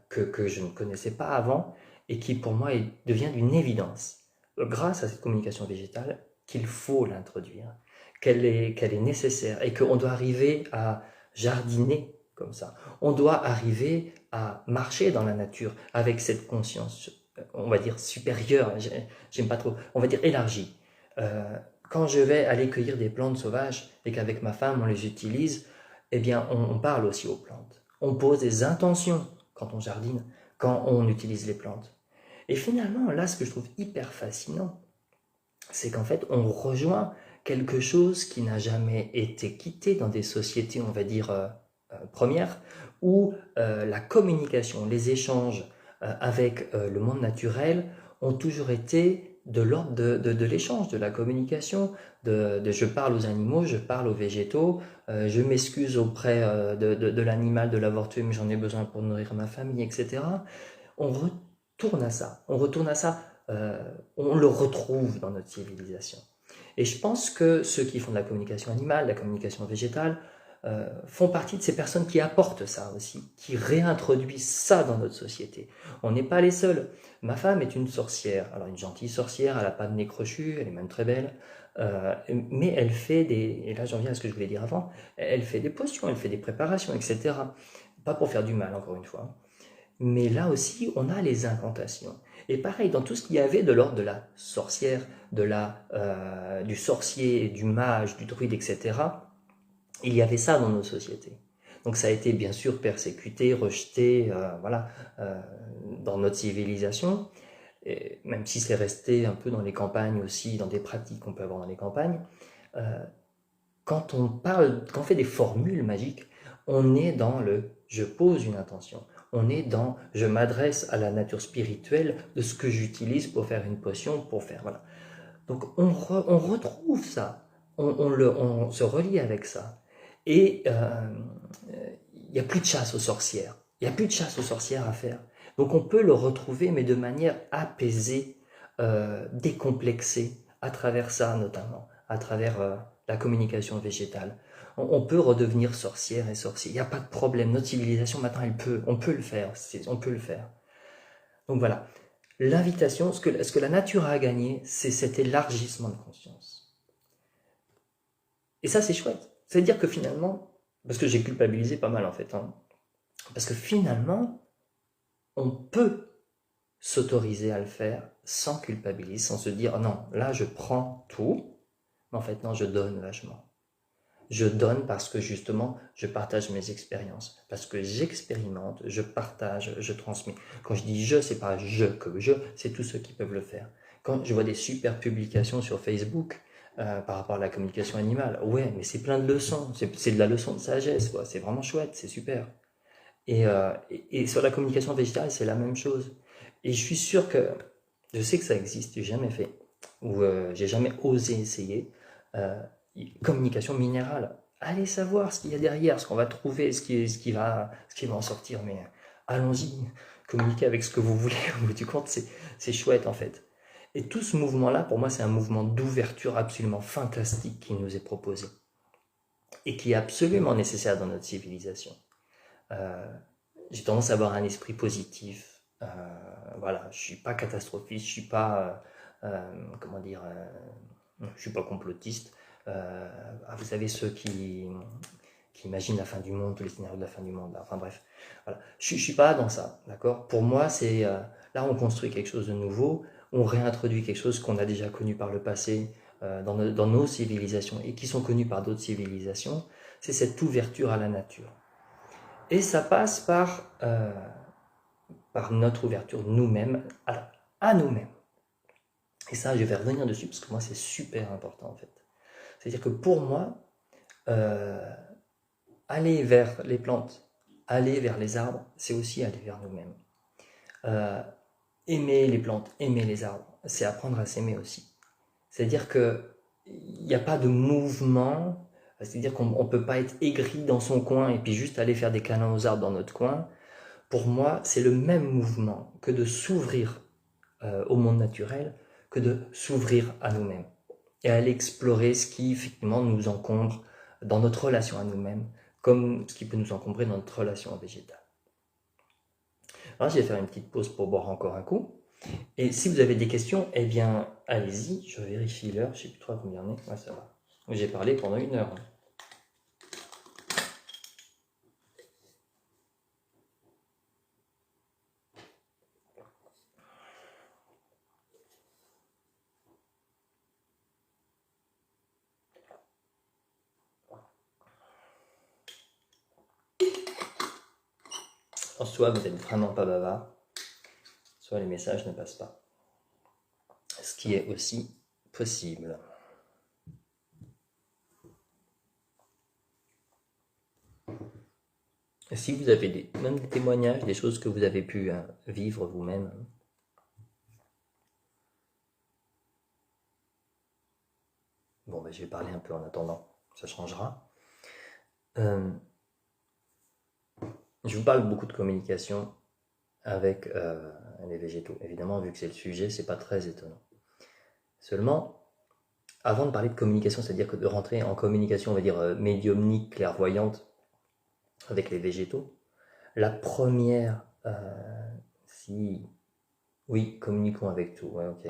que je ne connaissais pas avant et qui, pour moi, devient d'une évidence. Grâce à cette communication végétale, qu'il faut l'introduire, qu'elle est nécessaire et qu'on doit arriver à jardiner comme ça. On doit arriver à marcher dans la nature avec cette conscience, on va dire supérieure, j'aime pas trop, on va dire élargie. Quand je vais aller cueillir des plantes sauvages et qu'avec ma femme on les utilise, eh bien on parle aussi aux plantes. On pose des intentions quand on jardine, quand on utilise les plantes. Et finalement, là, ce que je trouve hyper fascinant, c'est qu'en fait, on rejoint quelque chose qui n'a jamais été quitté dans des sociétés, on va dire, premières, où la communication, les échanges avec le monde naturel ont toujours été de l'ordre de l'échange, de la communication, je parle aux animaux, je parle aux végétaux, je m'excuse auprès de l'animal de l'avoir tué, mais j'en ai besoin pour nourrir ma famille, etc. On retourne à ça, on le retrouve dans notre civilisation. Et je pense que ceux qui font de la communication animale, de la communication végétale, font partie de ces personnes qui apportent ça aussi, qui réintroduisent ça dans notre société. On n'est pas les seuls. Ma femme est une sorcière, alors une gentille sorcière, elle n'a pas de nez crochu, elle est même très belle, mais elle fait et là j'en viens à ce que je voulais dire avant, elle fait des potions, elle fait des préparations, etc. Pas pour faire du mal, encore une fois. Mais là aussi, on a les incantations. Et pareil, dans tout ce qu'il y avait de l'ordre de la sorcière, du sorcier, du mage, du druide, etc., il y avait ça dans nos sociétés. Donc ça a été bien sûr persécuté, rejeté, dans notre civilisation, et même si c'est resté un peu dans les campagnes aussi, dans des pratiques qu'on peut avoir dans les campagnes. Quand on fait des formules magiques, on est dans le « je pose une intention ». On est dans « je m'adresse à la nature spirituelle de ce que j'utilise pour faire une potion, pour faire… » Voilà. Donc on retrouve ça, on se relie avec ça. Et il n'y a plus de chasse aux sorcières. Il n'y a plus de chasse aux sorcières à faire. Donc on peut le retrouver, mais de manière apaisée, décomplexée, à travers ça notamment, à travers la communication végétale. On peut redevenir sorcière et sorcier. Il n'y a pas de problème. Notre civilisation maintenant, on peut le faire. On peut le faire. Donc voilà. L'invitation, ce que la nature a gagné, c'est cet élargissement de conscience. Et ça, c'est chouette. C'est-à-dire que finalement, parce que j'ai culpabilisé pas mal en fait, hein, parce que finalement, on peut s'autoriser à le faire sans culpabiliser, sans se dire, oh non, là je prends tout, mais en fait non, je donne vachement. Je donne parce que justement, je partage mes expériences, parce que j'expérimente, je partage, je transmets. Quand je dis je, c'est pas je comme je, c'est tous ceux qui peuvent le faire. Quand je vois des super publications sur Facebook par rapport à la communication animale, ouais, mais c'est plein de leçons, c'est de la leçon de sagesse, quoi. C'est vraiment chouette, c'est super. Et sur la communication végétale, c'est la même chose. Et je suis sûr que, je sais que ça existe, j'ai jamais fait, ou j'ai jamais osé essayer. Communication minérale. Allez savoir ce qu'il y a derrière, ce qu'on va trouver, ce qui va en sortir. Mais allons-y, communiquer avec ce que vous voulez. Au bout du compte, c'est chouette en fait. Et tout ce mouvement-là, pour moi, c'est un mouvement d'ouverture absolument fantastique qui nous est proposé et qui est absolument nécessaire dans notre civilisation. J'ai tendance à avoir un esprit positif, voilà, je suis pas catastrophiste, je suis pas, comment dire, je suis pas complotiste. Vous savez ceux qui imaginent la fin du monde, tous les scénarios de la fin du monde. Enfin bref, voilà. Je suis pas dans ça, d'accord. Pour moi, c'est là on construit quelque chose de nouveau, on réintroduit quelque chose qu'on a déjà connu par le passé dans nos civilisations et qui sont connues par d'autres civilisations. C'est cette ouverture à la nature. Et ça passe par notre ouverture nous-mêmes, à nous-mêmes. Et ça, je vais revenir dessus parce que moi, c'est super important en fait. C'est-à-dire que pour moi, aller vers les plantes, aller vers les arbres, c'est aussi aller vers nous-mêmes. Aimer les plantes, aimer les arbres, c'est apprendre à s'aimer aussi. C'est-à-dire qu'il n'y a pas de mouvement, c'est-à-dire qu'on ne peut pas être aigri dans son coin et puis juste aller faire des câlins aux arbres dans notre coin. Pour moi, c'est le même mouvement que de s'ouvrir au monde naturel, que de s'ouvrir à nous-mêmes et à aller explorer ce qui effectivement nous encombre dans notre relation à nous-mêmes, comme ce qui peut nous encombrer dans notre relation végétale. Alors, je vais faire une petite pause pour boire encore un coup. Et si vous avez des questions, eh bien, allez-y. Je vérifie l'heure. Je ne sais plus trop à combien on est. Ouais, ça va. J'ai parlé pendant 1 heure. Soit vous n'êtes vraiment pas bavard, soit les messages ne passent pas. Ce qui est aussi possible. Si vous avez même des témoignages, des choses que vous avez pu vivre vous-même. Bon, ben, je vais parler un peu en attendant, ça changera. Je vous parle beaucoup de communication avec les végétaux. Évidemment, vu que c'est le sujet, c'est pas très étonnant. Seulement, avant de parler de communication, c'est-à-dire que de rentrer en communication, on va dire médiumnique, clairvoyante, avec les végétaux, la première, oui, communiquons avec tout, ouais, ok.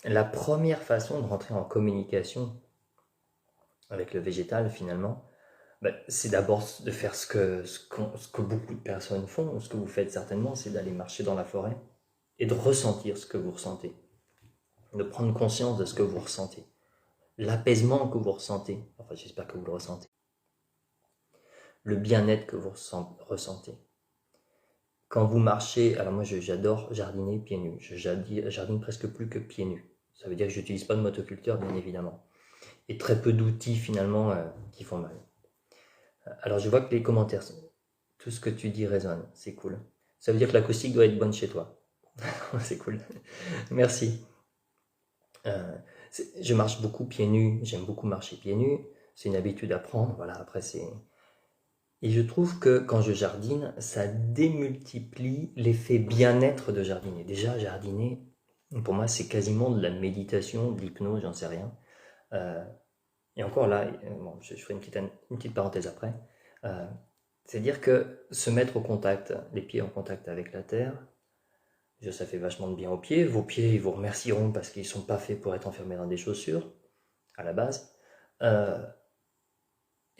La première façon de rentrer en communication avec le végétal, finalement, c'est d'abord de faire ce que beaucoup de personnes font, ce que vous faites certainement, c'est d'aller marcher dans la forêt et de ressentir ce que vous ressentez, de prendre conscience de ce que vous ressentez, l'apaisement que vous ressentez, enfin j'espère que vous le ressentez, le bien-être que vous ressentez. Quand vous marchez, alors moi j'adore jardiner pieds nus, je jardine presque plus que pieds nus, ça veut dire que je n'utilise pas de motoculteur bien évidemment, et très peu d'outils finalement qui font mal. Alors je vois que les commentaires, tout ce que tu dis résonne, c'est cool. Ça veut dire que l'acoustique doit être bonne chez toi. C'est cool. Merci. Je marche beaucoup pieds nus, j'aime beaucoup marcher pieds nus, c'est une habitude à prendre, voilà, après c'est... Et je trouve que quand je jardine, ça démultiplie l'effet bien-être de jardiner. Déjà, jardiner, pour moi, c'est quasiment de la méditation, de l'hypnose, j'en sais rien. Et encore là, bon, je ferai une petite parenthèse après. C'est-à-dire que se mettre au contact, les pieds en contact avec la terre, ça fait vachement de bien aux pieds. Vos pieds, ils vous remercieront parce qu'ils ne sont pas faits pour être enfermés dans des chaussures, à la base.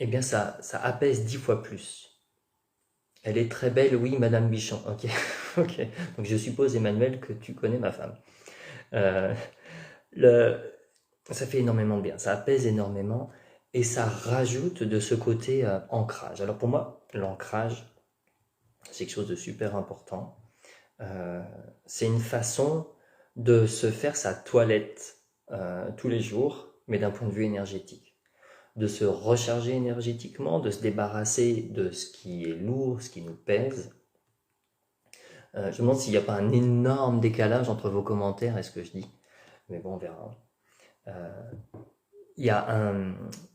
Eh bien, ça apaise 10 fois plus. Elle est très belle, oui, Madame Bichon. Ok, ok. Donc je suppose, Emmanuel, que tu connais ma femme. Ça fait énormément de bien, ça apaise énormément et ça rajoute de ce côté ancrage. Alors pour moi, l'ancrage, c'est quelque chose de super important. C'est une façon de se faire sa toilette tous les jours, mais d'un point de vue énergétique. De se recharger énergétiquement, de se débarrasser de ce qui est lourd, ce qui nous pèse. Je me demande s'il n'y a pas un énorme décalage entre vos commentaires et ce que je dis. Mais bon, on verra. Il y a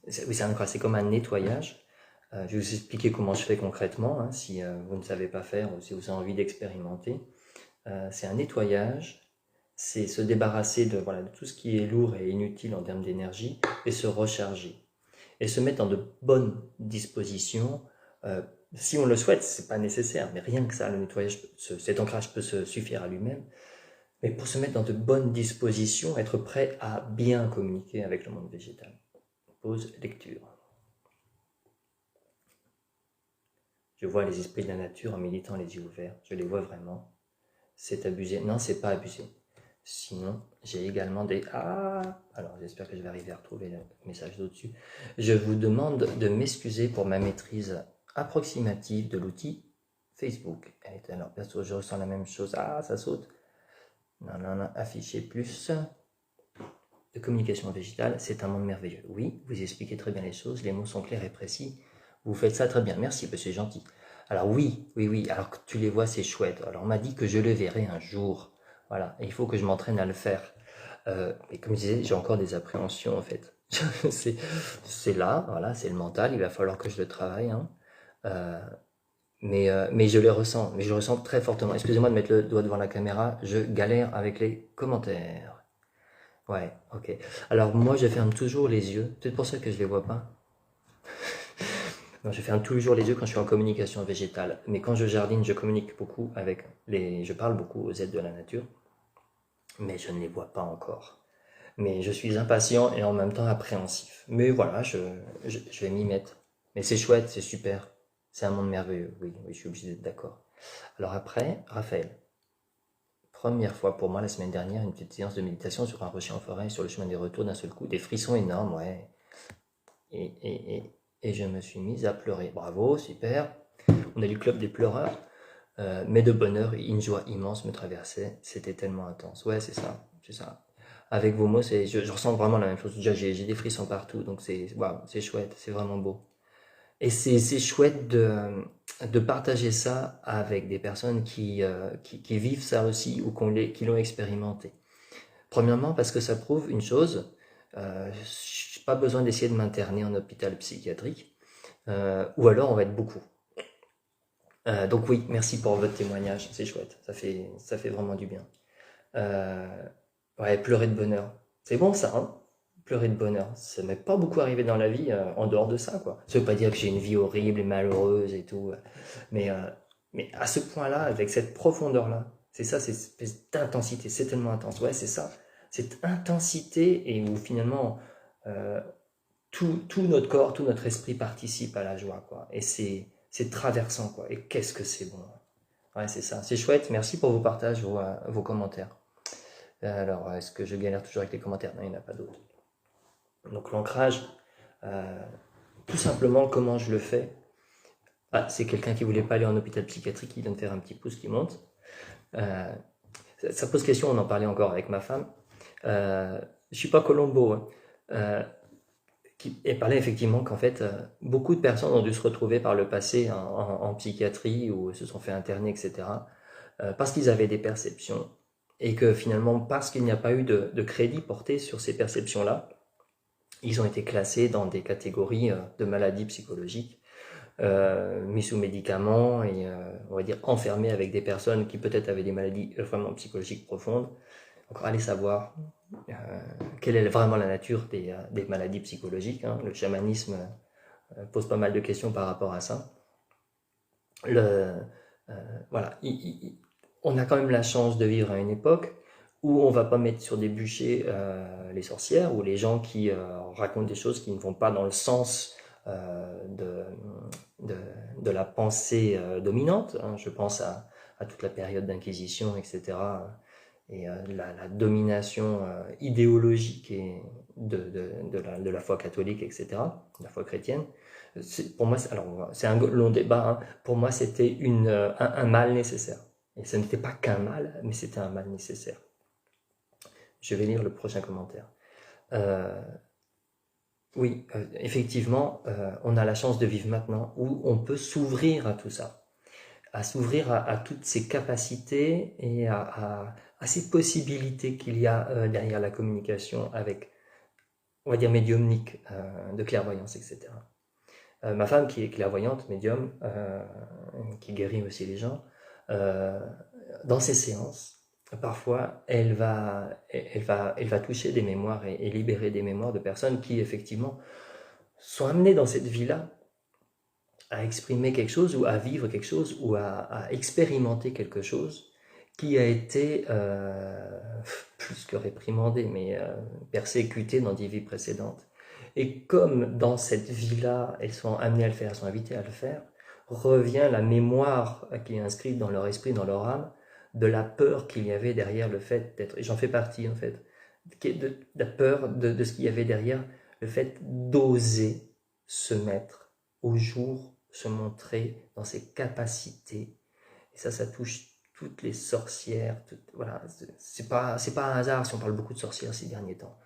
c'est comme un nettoyage. Je vais vous expliquer comment je fais concrètement, hein, si vous ne savez pas faire ou si vous avez envie d'expérimenter. C'est un nettoyage, c'est se débarrasser de tout ce qui est lourd et inutile en termes d'énergie et se recharger. Et se mettre dans de bonnes dispositions Si on le souhaite, c'est pas nécessaire, mais rien que ça, le nettoyage, cet ancrage peut se suffire à lui-même. Mais pour se mettre dans de bonnes dispositions, être prêt à bien communiquer avec le monde végétal. Pause lecture. Je vois les esprits de la nature en méditant les yeux ouverts. Je les vois vraiment. C'est abusé. Non, c'est pas abusé. Sinon, j'ai également des... Ah, alors j'espère que je vais arriver à retrouver le message d'au-dessus. Je vous demande de m'excuser pour ma maîtrise approximative de l'outil Facebook. Alors, bien sûr, je ressens la même chose. Ah, ça saute. Non, non, non, afficher plus. De communication végétale, c'est un monde merveilleux. Oui, vous expliquez très bien les choses, les mots sont clairs et précis. Vous faites ça très bien. Merci, c'est gentil. Alors oui, alors que tu les vois, c'est chouette. Alors on m'a dit que je le verrai un jour. Voilà, et il faut que je m'entraîne à le faire. Mais comme je disais, j'ai encore des appréhensions en fait. c'est là, voilà, c'est le mental, il va falloir que je le travaille. Hein. Mais je les ressens, mais je le ressens très fortement. Excusez-moi de mettre le doigt devant la caméra, je galère avec les commentaires. Ouais, ok. Alors moi, je ferme toujours les yeux. Peut-être pour ça que je les vois pas. Non, je ferme toujours les yeux quand je suis en communication végétale. Mais quand je jardine, je communique beaucoup avec je parle beaucoup aux êtres de la nature. Mais je ne les vois pas encore. Mais je suis impatient et en même temps appréhensif. Mais voilà, je vais m'y mettre. Mais c'est chouette, c'est super. C'est un monde merveilleux. Oui, je suis obligé d'être d'accord. Alors après, Raphaël. Première fois pour moi la semaine dernière, une petite séance de méditation sur un rocher en forêt, sur le chemin des retours d'un seul coup, des frissons énormes, ouais. Et je me suis mise à pleurer. Bravo, super. On a du club des pleureurs, mais de bonheur, une joie immense me traversait. C'était tellement intense. Ouais, c'est ça, c'est ça. Avec vos mots, je ressens vraiment la même chose. Déjà, j'ai des frissons partout, donc c'est chouette, c'est vraiment beau. Et c'est chouette de partager ça avec des personnes qui vivent ça aussi ou qui l'ont expérimenté. Premièrement, parce que ça prouve une chose, je n'ai pas besoin d'essayer de m'interner en hôpital psychiatrique, ou alors on va être beaucoup. Donc oui, merci pour votre témoignage, c'est chouette, ça fait vraiment du bien. Ouais, pleurer de bonheur, c'est bon ça, hein, pleurer de bonheur. Ça m'est pas beaucoup arrivé dans la vie en dehors de ça, quoi. Ça veut pas dire que j'ai une vie horrible et malheureuse et tout, mais à ce point-là, avec cette profondeur-là, c'est ça, cette espèce d'intensité, c'est tellement intense. Ouais, c'est ça, cette intensité et où finalement tout notre corps, tout notre esprit participe à la joie, quoi. Et c'est traversant, quoi. Et qu'est-ce que c'est bon. Ouais, c'est ça, c'est chouette. Merci pour vos partages, vos commentaires. Alors, est-ce que je galère toujours avec les commentaires? Non, il n'y en a pas d'autres. Donc l'ancrage, tout simplement, comment je le fais? Ah, c'est quelqu'un qui voulait pas aller en hôpital psychiatrique, qui vient de faire un petit pouce qui monte. Ça pose question, on en parlait encore avec ma femme. Je suis pas Colombo, hein. Qui parlait effectivement qu'en fait, beaucoup de personnes ont dû se retrouver par le passé en psychiatrie ou se sont fait interner, etc. Parce qu'ils avaient des perceptions et que finalement, parce qu'il n'y a pas eu de crédit porté sur ces perceptions-là, ils ont été classés dans des catégories de maladies psychologiques, mis sous médicaments et on va dire enfermés avec des personnes qui peut-être avaient des maladies vraiment psychologiques profondes. Encore allez savoir quelle est vraiment la nature des maladies psychologiques. Hein. Le chamanisme pose pas mal de questions par rapport à ça. Voilà, on a quand même la chance de vivre à une époque où on va pas mettre sur des bûchers les sorcières ou les gens qui racontent des choses qui ne vont pas dans le sens de la pensée dominante. Hein. Je pense à toute la période d'Inquisition, etc. Et la domination idéologique et de la foi catholique, etc., de la foi chrétienne. Pour moi, alors c'est un long débat, hein. Pour moi c'était un mal nécessaire. Et ce n'était pas qu'un mal, mais c'était un mal nécessaire. Je vais lire le prochain commentaire. Oui, effectivement, on a la chance de vivre maintenant où on peut s'ouvrir à tout ça, à s'ouvrir à toutes ces capacités et à ces possibilités qu'il y a derrière la communication avec, on va dire, médiumnique, de clairvoyance, etc. Ma femme, qui est clairvoyante, médium, qui guérit aussi les gens, dans ses séances, parfois, elle va toucher des mémoires et libérer des mémoires de personnes qui, effectivement, sont amenées dans cette vie-là à exprimer quelque chose ou à vivre quelque chose ou à expérimenter quelque chose qui a été plus que réprimandé, mais persécuté dans des vies précédentes. Et comme dans cette vie-là, elles sont amenées à le faire, elles sont invitées à le faire, revient la mémoire qui est inscrite dans leur esprit, dans leur âme, de la peur qu'il y avait derrière le fait d'être, et j'en fais partie en fait, de la peur de ce qu'il y avait derrière le fait d'oser se mettre au jour, se montrer dans ses capacités. Et ça touche toutes les sorcières. Voilà, c'est pas un hasard si on parle beaucoup de sorcières ces derniers temps.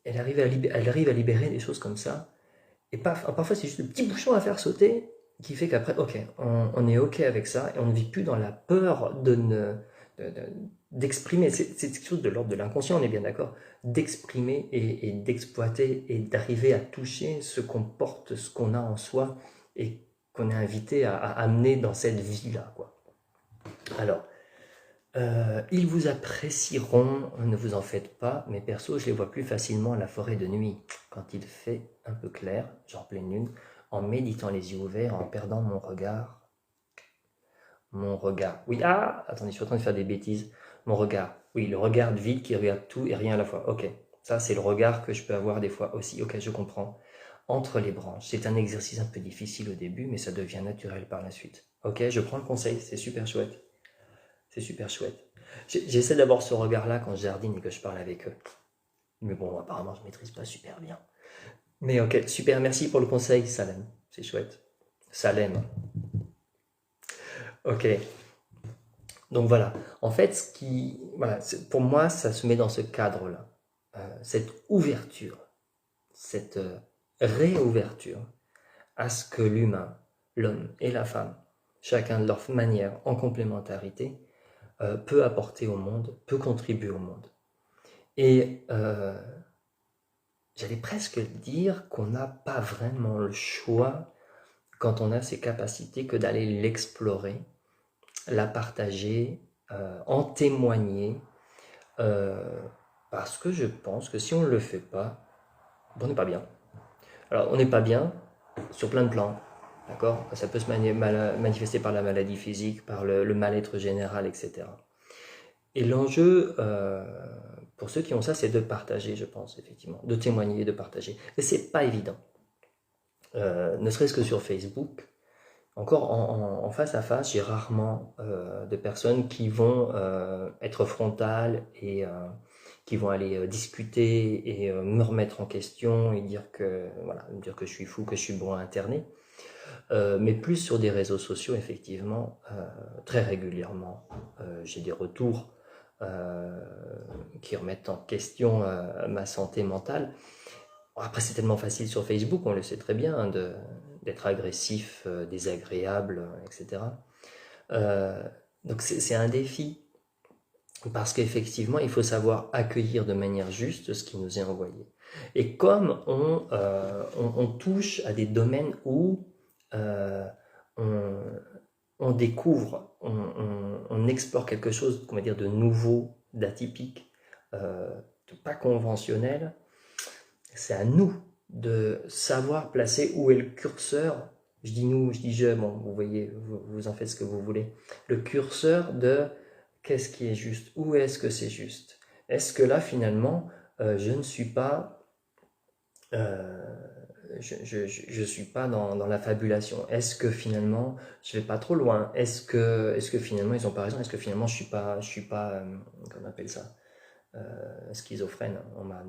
Elle arrive à libérer des choses comme ça. Et parfois, c'est juste le petit bouchon à faire sauter qui fait qu'après, ok, on est ok avec ça et on ne vit plus dans la peur d'exprimer. C'est quelque chose de l'ordre de l'inconscient, on est bien d'accord. D'exprimer et d'exploiter et d'arriver à toucher ce qu'on porte, ce qu'on a en soi et qu'on est invité à amener dans cette vie-là, quoi. Alors, ils vous apprécieront, ne vous en faites pas, mais perso, je les vois plus facilement à la forêt de nuit, quand il fait un peu clair, genre pleine lune, en méditant les yeux ouverts, en perdant mon regard. Mon regard. Oui, attendez, je suis en train de faire des bêtises. Mon regard. Oui, le regard vide qui regarde tout et rien à la fois. Ok, ça c'est le regard que je peux avoir des fois aussi. Ok, je comprends. Entre les branches. C'est un exercice un peu difficile au début, mais ça devient naturel par la suite. Ok, je prends le conseil, c'est super chouette. C'est super chouette. J'essaie d'avoir ce regard-là quand je jardine et que je parle avec eux. Mais bon, apparemment, je ne maîtrise pas super bien. Mais ok, super, merci pour le conseil, Salem. C'est chouette. Salem. Ok. Donc voilà. En fait, voilà, pour moi, ça se met dans ce cadre-là. Cette ouverture, cette réouverture à ce que l'humain, l'homme et la femme, chacun de leur manière, en complémentarité, peut apporter au monde, peut contribuer au monde. Et j'allais presque dire qu'on n'a pas vraiment le choix, quand on a ces capacités, que d'aller l'explorer, la partager, en témoigner, parce que je pense que si on ne le fait pas, on n'est pas bien. Alors on n'est pas bien sur plein de plans, d'accord? Ça peut se manifester par la maladie physique, par le mal-être général, etc. Et l'enjeu, pour ceux qui ont ça, c'est de partager, je pense, effectivement, de témoigner, de partager. Et c'est pas évident. Ne serait-ce que sur Facebook, encore en face à face, j'ai rarement de personnes qui vont être frontales et qui vont aller discuter et me remettre en question et dire que, voilà, dire que je suis fou, que je suis bon interné. Mais plus sur des réseaux sociaux, effectivement, très régulièrement, j'ai des retours qui remettent en question ma santé mentale. Après, c'est tellement facile sur Facebook, on le sait très bien, hein, d'être agressif, désagréable, etc. Donc c'est un défi, parce qu'effectivement, il faut savoir accueillir de manière juste ce qui nous est envoyé. Et comme on touche à des domaines où on découvre, on explore quelque chose, comment dire, de nouveau, d'atypique, de pas conventionnel, c'est à nous de savoir placer où est le curseur. Je dis nous, je dis je, bon, vous voyez, vous en faites ce que vous voulez. Le curseur de qu'est-ce qui est juste, où est-ce que c'est juste. Est-ce que là, finalement, je ne suis pas, je suis pas dans la fabulation. Est-ce que finalement, je vais pas trop loin. Est-ce que finalement, ils ont pas raison. Est-ce que finalement, je suis pas, comment on appelle ça, schizophrène. On m'a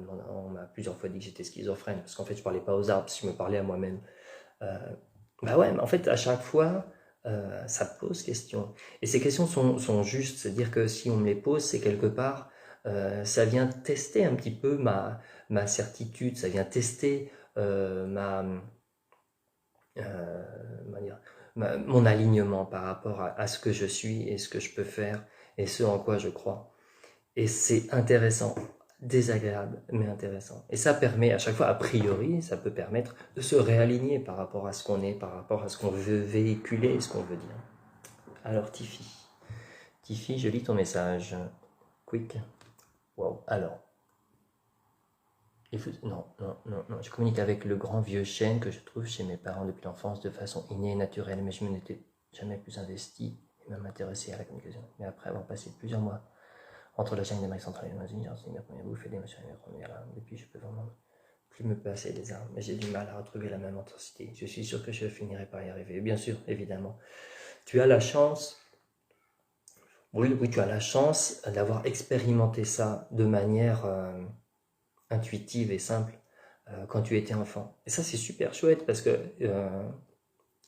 plusieurs fois dit que j'étais schizophrène, parce qu'en fait je parlais pas aux arbres, je me parlais à moi-même. Bah ouais, mais en fait à chaque fois ça pose question. Et ces questions sont justes, c'est-à-dire que si on me les pose, c'est quelque part, ça vient tester un petit peu ma certitude, ça vient tester mon alignement par rapport à ce que je suis et ce que je peux faire et ce en quoi je crois. Et c'est intéressant, désagréable, mais intéressant. Et ça permet, à chaque fois, a priori, ça peut permettre de se réaligner par rapport à ce qu'on est, par rapport à ce qu'on veut véhiculer et ce qu'on veut dire. Alors, Tiffy, je lis ton message. Quick. Wow. Alors, Non, non, non, non. Je communique avec le grand vieux chêne que je trouve chez mes parents depuis l'enfance de façon innée et naturelle, mais je ne m'étais jamais plus investi et même intéressé à la communication. Mais après avoir passé plusieurs mois entre la chaîne d'Amérique centrale et l'Amazonie, j'ai enseigné ma première bouffée d'émotion et ma première larme. Depuis, je peux vraiment plus me passer des armes, mais j'ai du mal à retrouver la même intensité. Je suis sûr que je finirai par y arriver. Bien sûr, évidemment. Tu as la chance, oui, oui, tu as la chance d'avoir expérimenté ça de manière intuitive et simple quand tu étais enfant. Et ça, c'est super chouette parce que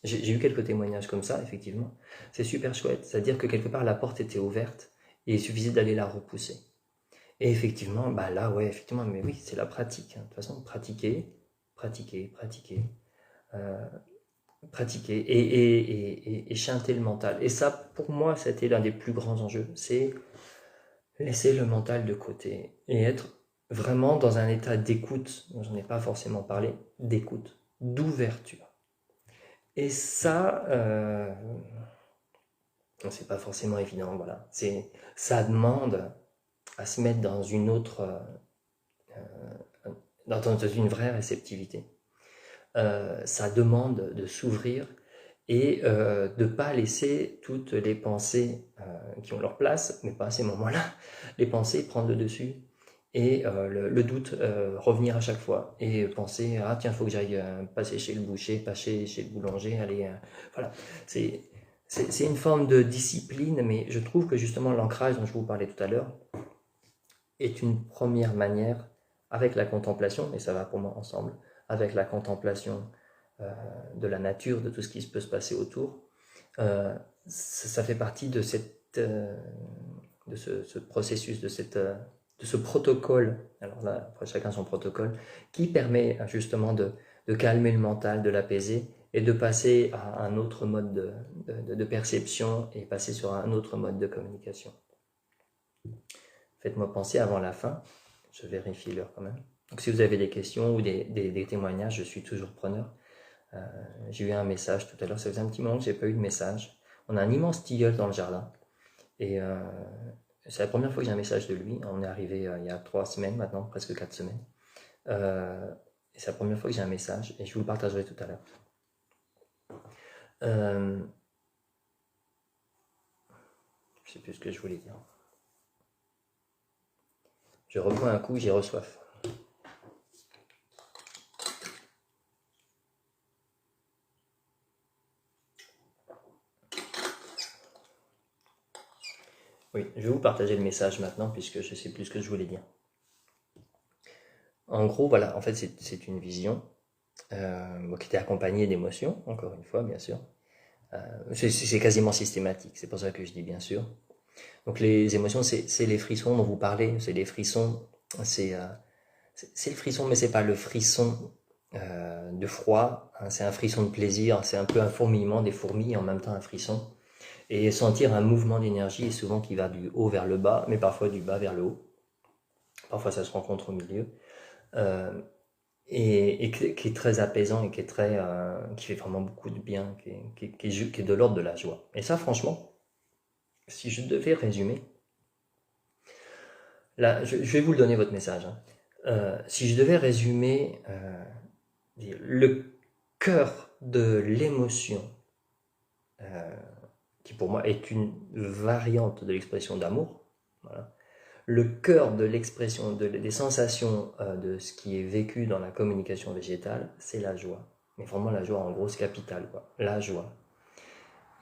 j'ai eu quelques témoignages comme ça, effectivement. C'est super chouette. C'est-à-dire que quelque part, la porte était ouverte et il suffisait d'aller la repousser. Et effectivement, bah là, ouais, effectivement, mais oui, c'est la pratique. Hein. De toute façon, pratiquer, pratiquer, pratiquer, euh, pratiquer et chanter le mental. Et ça, pour moi, c'était l'un des plus grands enjeux. C'est laisser le mental de côté et être vraiment dans un état d'écoute, j'en ai pas forcément parlé, d'écoute, d'ouverture. Et ça, c'est pas forcément évident, voilà. Ça demande à se mettre dans une autre, dans une vraie réceptivité. Ça demande de s'ouvrir et de ne pas laisser toutes les pensées qui ont leur place, mais pas à ces moments-là, les pensées prendre le dessus et le doute revenir à chaque fois et penser ah tiens faut que j'aille passer chez le boucher, passer chez le boulanger, aller voilà, c'est une forme de discipline, mais je trouve que justement l'ancrage dont je vous parlais tout à l'heure est une première manière avec la contemplation, et ça va pour moi ensemble, avec la contemplation de la nature, de tout ce qui peut se passer autour, ça fait partie de de ce processus, de ce protocole, alors là, après chacun son protocole, qui permet justement de calmer le mental, de l'apaiser et de passer à un autre mode de perception et passer sur un autre mode de communication. Faites-moi penser avant la fin, je vérifie l'heure quand même. Donc si vous avez des questions ou des témoignages, je suis toujours preneur. J'ai eu un message tout à l'heure, ça faisait un petit moment que j'ai pas eu de message. On a un immense tilleul dans le jardin et c'est la première fois que j'ai un message de lui. On est arrivé il y a 3 semaines maintenant, presque 4 semaines. Et c'est la première fois que j'ai un message et je vous le partagerai tout à l'heure. Je sais plus ce que je voulais dire. Je reprends un coup, j'ai reçoif. Oui, je vais vous partager le message maintenant puisque je ne sais plus ce que je voulais dire. En gros, voilà, en fait, c'est une vision qui était accompagnée d'émotions, encore une fois, bien sûr. C'est quasiment systématique, c'est pour ça que je dis bien sûr. Donc les émotions, c'est les frissons dont vous parlez, c'est les frissons, c'est le frisson, mais c'est pas le frisson de froid, hein, c'est un frisson de plaisir, c'est un peu un fourmillement des fourmis et en même temps un frisson. Et sentir un mouvement d'énergie, souvent qui va du haut vers le bas, mais parfois du bas vers le haut. Parfois ça se rencontre au milieu. Et qui est très apaisant et qui fait vraiment beaucoup de bien, qui est de l'ordre de la joie. Et ça, franchement, si je devais résumer, là, je vais vous le donner votre message. Hein. Si je devais résumer le cœur de l'émotion, qui pour moi est une variante de l'expression d'amour, voilà. Le cœur de l'expression, des sensations de ce qui est vécu dans la communication végétale, c'est la joie. Mais vraiment la joie en grosse capitale, quoi. La joie.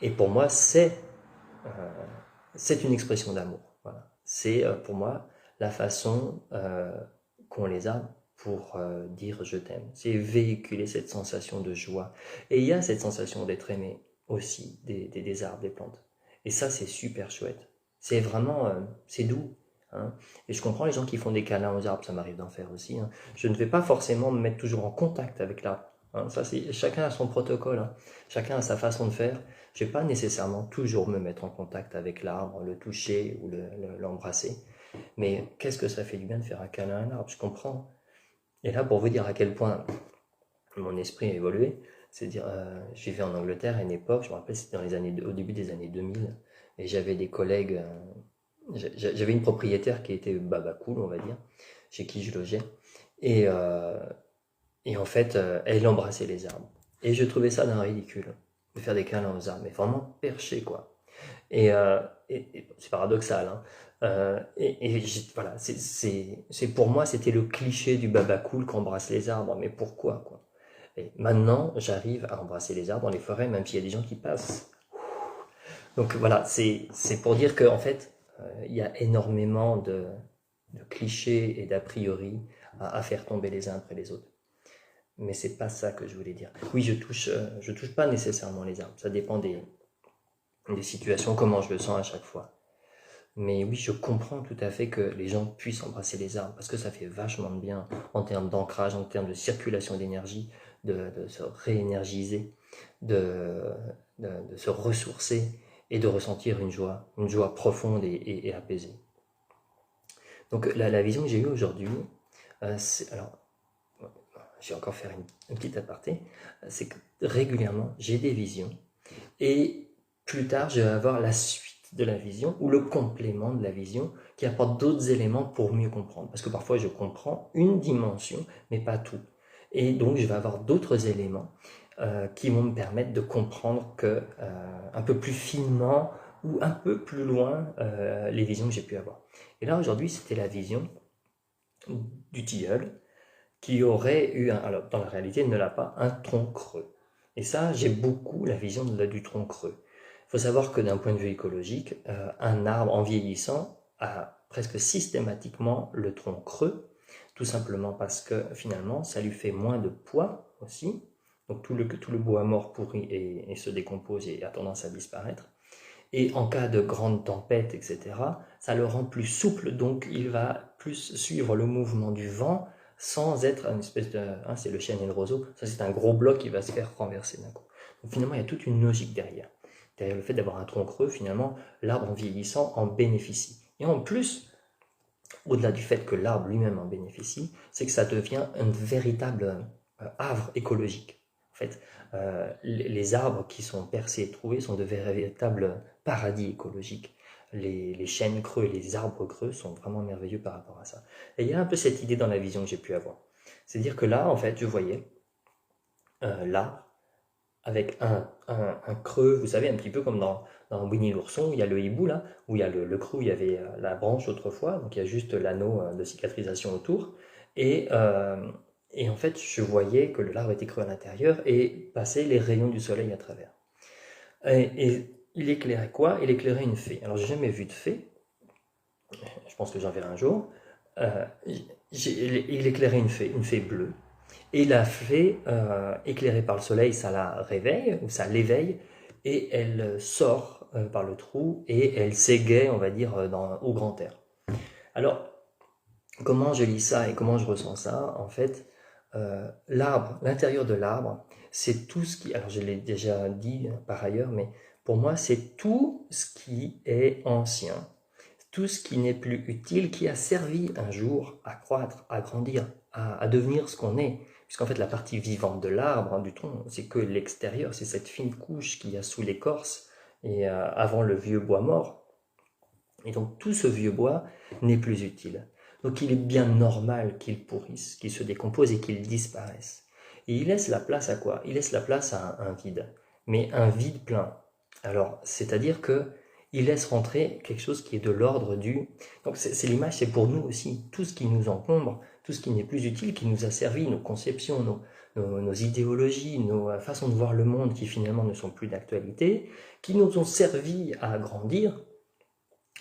Et pour moi, c'est une expression d'amour. Voilà. C'est pour moi la façon qu'ont les arbres pour dire je t'aime. C'est véhiculer cette sensation de joie. Et il y a cette sensation d'être aimé aussi des arbres, des plantes. Et ça, c'est super chouette. C'est vraiment, c'est doux. Hein. Et je comprends les gens qui font des câlins aux arbres, ça m'arrive d'en faire aussi. Hein. Je ne vais pas forcément me mettre toujours en contact avec l'arbre. Hein. Ça, chacun a son protocole, hein. Chacun a sa façon de faire. Je ne vais pas nécessairement toujours me mettre en contact avec l'arbre, le toucher ou l'embrasser. Mais qu'est-ce que ça fait du bien de faire un câlin à un arbre, je comprends. Et là, pour vous dire à quel point mon esprit a évolué, c'est dire, je vivais en Angleterre à une époque, je me rappelle, c'était au début des années 2000, et j'avais des collègues, j'avais une propriétaire qui était cool, on va dire, chez qui je logeais, Et en fait, elle embrassait les arbres. Et je trouvais ça d'un ridicule, de faire des câlins aux arbres, mais vraiment perché, quoi. Et, c'est paradoxal, hein. Voilà, c'est pour moi, c'était le cliché du baba cool qui embrasse les arbres, mais pourquoi, quoi? Et maintenant, j'arrive à embrasser les arbres dans les forêts, même s'il y a des gens qui passent. Donc voilà, c'est pour dire qu'en fait, il y a énormément de clichés et d'a priori à faire tomber les uns après les autres. Mais c'est pas ça que je voulais dire. Oui, je touche pas nécessairement les arbres. Ça dépend des situations, comment je le sens à chaque fois. Mais oui, je comprends tout à fait que les gens puissent embrasser les arbres parce que ça fait vachement de bien en termes d'ancrage, en termes de circulation d'énergie, de se réénergiser, de, de se ressourcer et de ressentir une joie profonde et apaisée. Donc la vision que j'ai eue aujourd'hui, alors je vais encore faire une petite aparté, c'est que régulièrement j'ai des visions et plus tard je vais avoir la suite de la vision ou le complément de la vision qui apporte d'autres éléments pour mieux comprendre. Parce que parfois je comprends une dimension mais pas tout. Et donc je vais avoir d'autres éléments qui vont me permettre de comprendre que un peu plus finement ou un peu plus loin les visions que j'ai pu avoir. Et là aujourd'hui c'était la vision du tilleul qui aurait eu, alors dans la réalité, il ne l'a pas, un tronc creux. Et ça, j'ai beaucoup la vision du tronc creux. Il faut savoir que d'un point de vue écologique, un arbre en vieillissant a presque systématiquement le tronc creux, tout simplement parce que finalement, ça lui fait moins de poids aussi. Donc tout le bois mort pourrit et se décompose et a tendance à disparaître. Et en cas de grande tempête, etc., ça le rend plus souple, donc il va plus suivre le mouvement du vent sans être une espèce de... Hein, c'est le chêne et le roseau, ça c'est un gros bloc qui va se faire renverser d'un coup. Donc finalement, il y a toute une logique derrière. Derrière le fait d'avoir un tronc creux, finalement, l'arbre en vieillissant en bénéficie. Et en plus, au-delà du fait que l'arbre lui-même en bénéficie, c'est que ça devient un véritable havre écologique. En fait, les arbres qui sont percés et trouvés sont de véritables paradis écologiques. Les chênes creux et les arbres creux sont vraiment merveilleux par rapport à ça. Et il y a un peu cette idée dans la vision que j'ai pu avoir. C'est-à-dire que là, en fait, je voyais l'arbre avec un creux, vous savez, un petit peu comme dans Winnie l'ourson, où il y a le hibou, là, où il y a le creux, où il y avait la branche autrefois, donc il y a juste l'anneau de cicatrisation autour. Et, euh, et en fait, je voyais que l'arbre était creux à l'intérieur et passait les rayons du soleil à travers. Et il éclairait quoi? Il éclairait une fée. Alors, j'ai jamais vu de fée, je pense que j'en verrai un jour. Euh, il éclairait une fée bleue. Et la fée, éclairée par le soleil, ça la réveille, ou ça l'éveille, et elle sort par le trou, et elle s'égaie, on va dire, au grand air. Alors, comment je lis ça et comment je ressens ça? En fait, l'arbre, l'intérieur de l'arbre, c'est tout ce qui... Alors, je l'ai déjà dit par ailleurs, mais pour moi, c'est tout ce qui est ancien, tout ce qui n'est plus utile, qui a servi un jour à croître, à grandir, à devenir ce qu'on est. Puisqu'en fait, la partie vivante de l'arbre, hein, du tronc, c'est que l'extérieur, c'est cette fine couche qu'il y a sous l'écorce et avant le vieux bois mort. Et donc, tout ce vieux bois n'est plus utile. Donc, il est bien normal qu'il pourrisse, qu'il se décompose et qu'il disparaisse. Et il laisse la place à quoi? Il laisse la place à un vide, mais un vide plein. Alors, c'est-à-dire que il laisse rentrer quelque chose qui est de l'ordre du... Donc c'est l'image, c'est pour nous aussi. Tout ce qui nous encombre, tout ce qui n'est plus utile, qui nous a servi, nos conceptions, nos idéologies, nos façons de voir le monde qui finalement ne sont plus d'actualité, qui nous ont servi à grandir,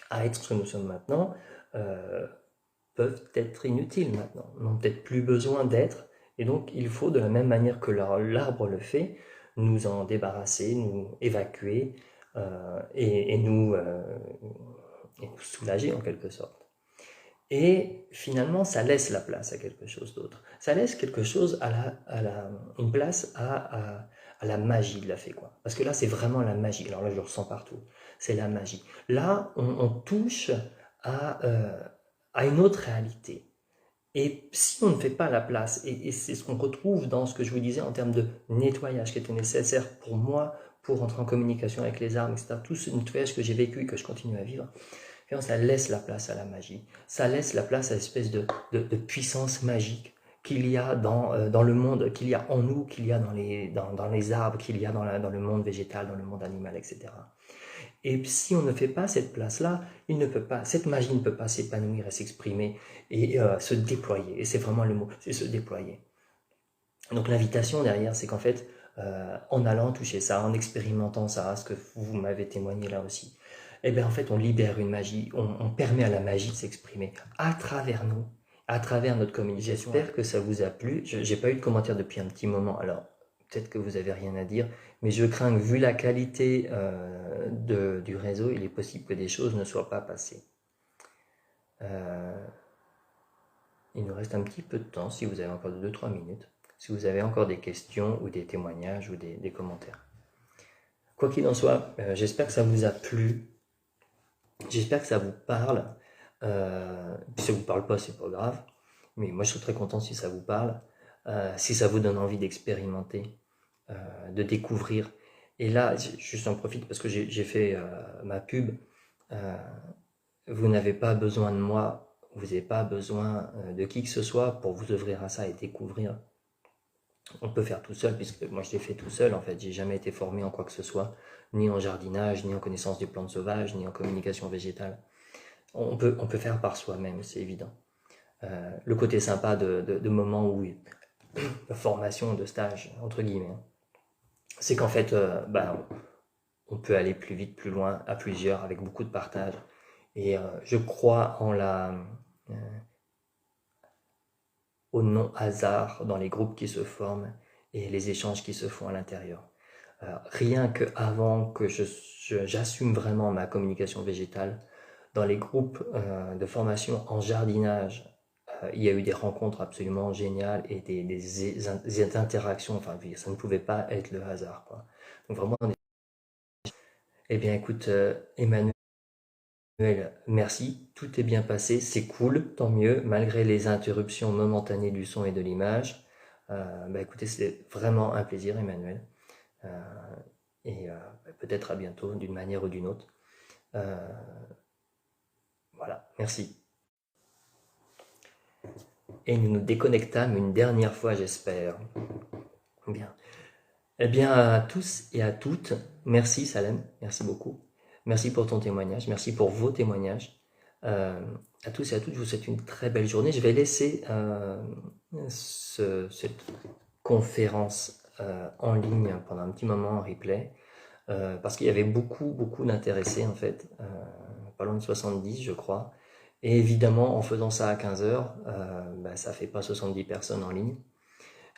à être ce que nous sommes maintenant, euh, peuvent être inutiles maintenant, n'ont peut-être plus besoin d'être. Et donc il faut, de la même manière que l'arbre le fait, nous en débarrasser, nous évacuer, et nous soulager en quelque sorte. Et finalement, ça laisse la place à quelque chose d'autre. Ça laisse quelque chose une place à la magie de la fée, quoi. Parce que là, c'est vraiment la magie. Alors là, je le ressens partout. C'est la magie. Là, on touche à une autre réalité. Et si on ne fait pas la place, et c'est ce qu'on retrouve dans ce que je vous disais en termes de nettoyage qui était nécessaire pour moi, pour entrer en communication avec les arbres, etc., tout ce nettoyage que j'ai vécu et que je continue à vivre, ça laisse la place à la magie. Ça laisse la place à l'espèce de puissance magique qu'il y a dans le monde, qu'il y a en nous, qu'il y a dans les arbres, qu'il y a dans le monde végétal, dans le monde animal, etc. Et si on ne fait pas cette place-là, cette magie ne peut pas s'épanouir et s'exprimer et se déployer. Et c'est vraiment le mot, c'est se déployer. Donc l'invitation derrière, c'est qu'en fait, en allant toucher ça, en expérimentant ça, ce que vous m'avez témoigné là aussi, eh bien en fait on libère une magie, on permet à la magie de s'exprimer à travers nous, à travers notre communication. J'espère que ça vous a plu. Je n'ai pas eu de commentaires depuis un petit moment, alors peut-être que vous n'avez rien à dire, mais je crains que vu la qualité du réseau, il est possible que des choses ne soient pas passées. Il nous reste un petit peu de temps, si vous avez encore 2-3 minutes, si vous avez encore des questions ou des témoignages ou des commentaires. Quoi qu'il en soit, j'espère que ça vous a plu. J'espère que ça vous parle. Si ça ne vous parle pas, c'est pas grave. Mais moi, je serais très content si ça vous parle. Si ça vous donne envie d'expérimenter, de découvrir. Et là, j'en profite parce que j'ai fait ma pub. Vous n'avez pas besoin de moi, vous n'avez pas besoin de qui que ce soit pour vous ouvrir à ça et découvrir. On peut faire tout seul, puisque moi je l'ai fait tout seul en fait. J'ai jamais été formé en quoi que ce soit, ni en jardinage, ni en connaissance des plantes sauvages, ni en communication végétale. On peut faire par soi-même, c'est évident. Le côté sympa de moments où de formation, de stage, entre guillemets, c'est qu'en fait, on peut aller plus vite, plus loin, à plusieurs, avec beaucoup de partage. Et je crois au non-hasard dans les groupes qui se forment et les échanges qui se font à l'intérieur. Rien qu'avant que j'assume vraiment ma communication végétale, dans les groupes de formation en jardinage, il y a eu des rencontres absolument géniales et des interactions, enfin ça ne pouvait pas être le hasard, quoi. Donc vraiment, eh bien écoute, Emmanuel, merci, tout est bien passé, c'est cool, tant mieux, malgré les interruptions momentanées du son et de l'image. Écoutez, c'est vraiment un plaisir, Emmanuel. Et peut-être à bientôt, d'une manière ou d'une autre. Voilà, merci. Et nous nous déconnectâmes une dernière fois, j'espère. Bien. Eh bien, à tous et à toutes, merci Salem, merci beaucoup. Merci pour ton témoignage, merci pour vos témoignages. À tous et à toutes, je vous souhaite une très belle journée. Je vais laisser cette conférence en ligne pendant un petit moment en replay, parce qu'il y avait beaucoup d'intéressés en fait, pas loin de 70 je crois. Et évidemment, en faisant ça à 15h, ça fait pas 70 personnes en ligne.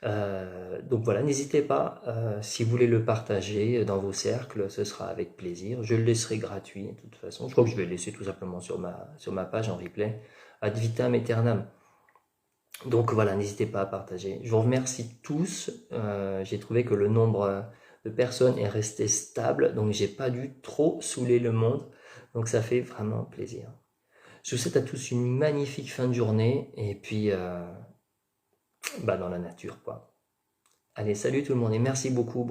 Donc voilà, n'hésitez pas, si vous voulez le partager dans vos cercles, ce sera avec plaisir. Je le laisserai gratuit de toute façon. Je crois que je vais le laisser tout simplement sur ma page en replay, ad vitam aeternam. Donc voilà, n'hésitez pas à partager. Je vous remercie tous. J'ai trouvé que le nombre de personnes est resté stable, donc j'ai pas dû trop saouler le monde. Donc ça fait vraiment plaisir. Je vous souhaite à tous une magnifique fin de journée et puis dans la nature, quoi. Allez, salut tout le monde et merci beaucoup.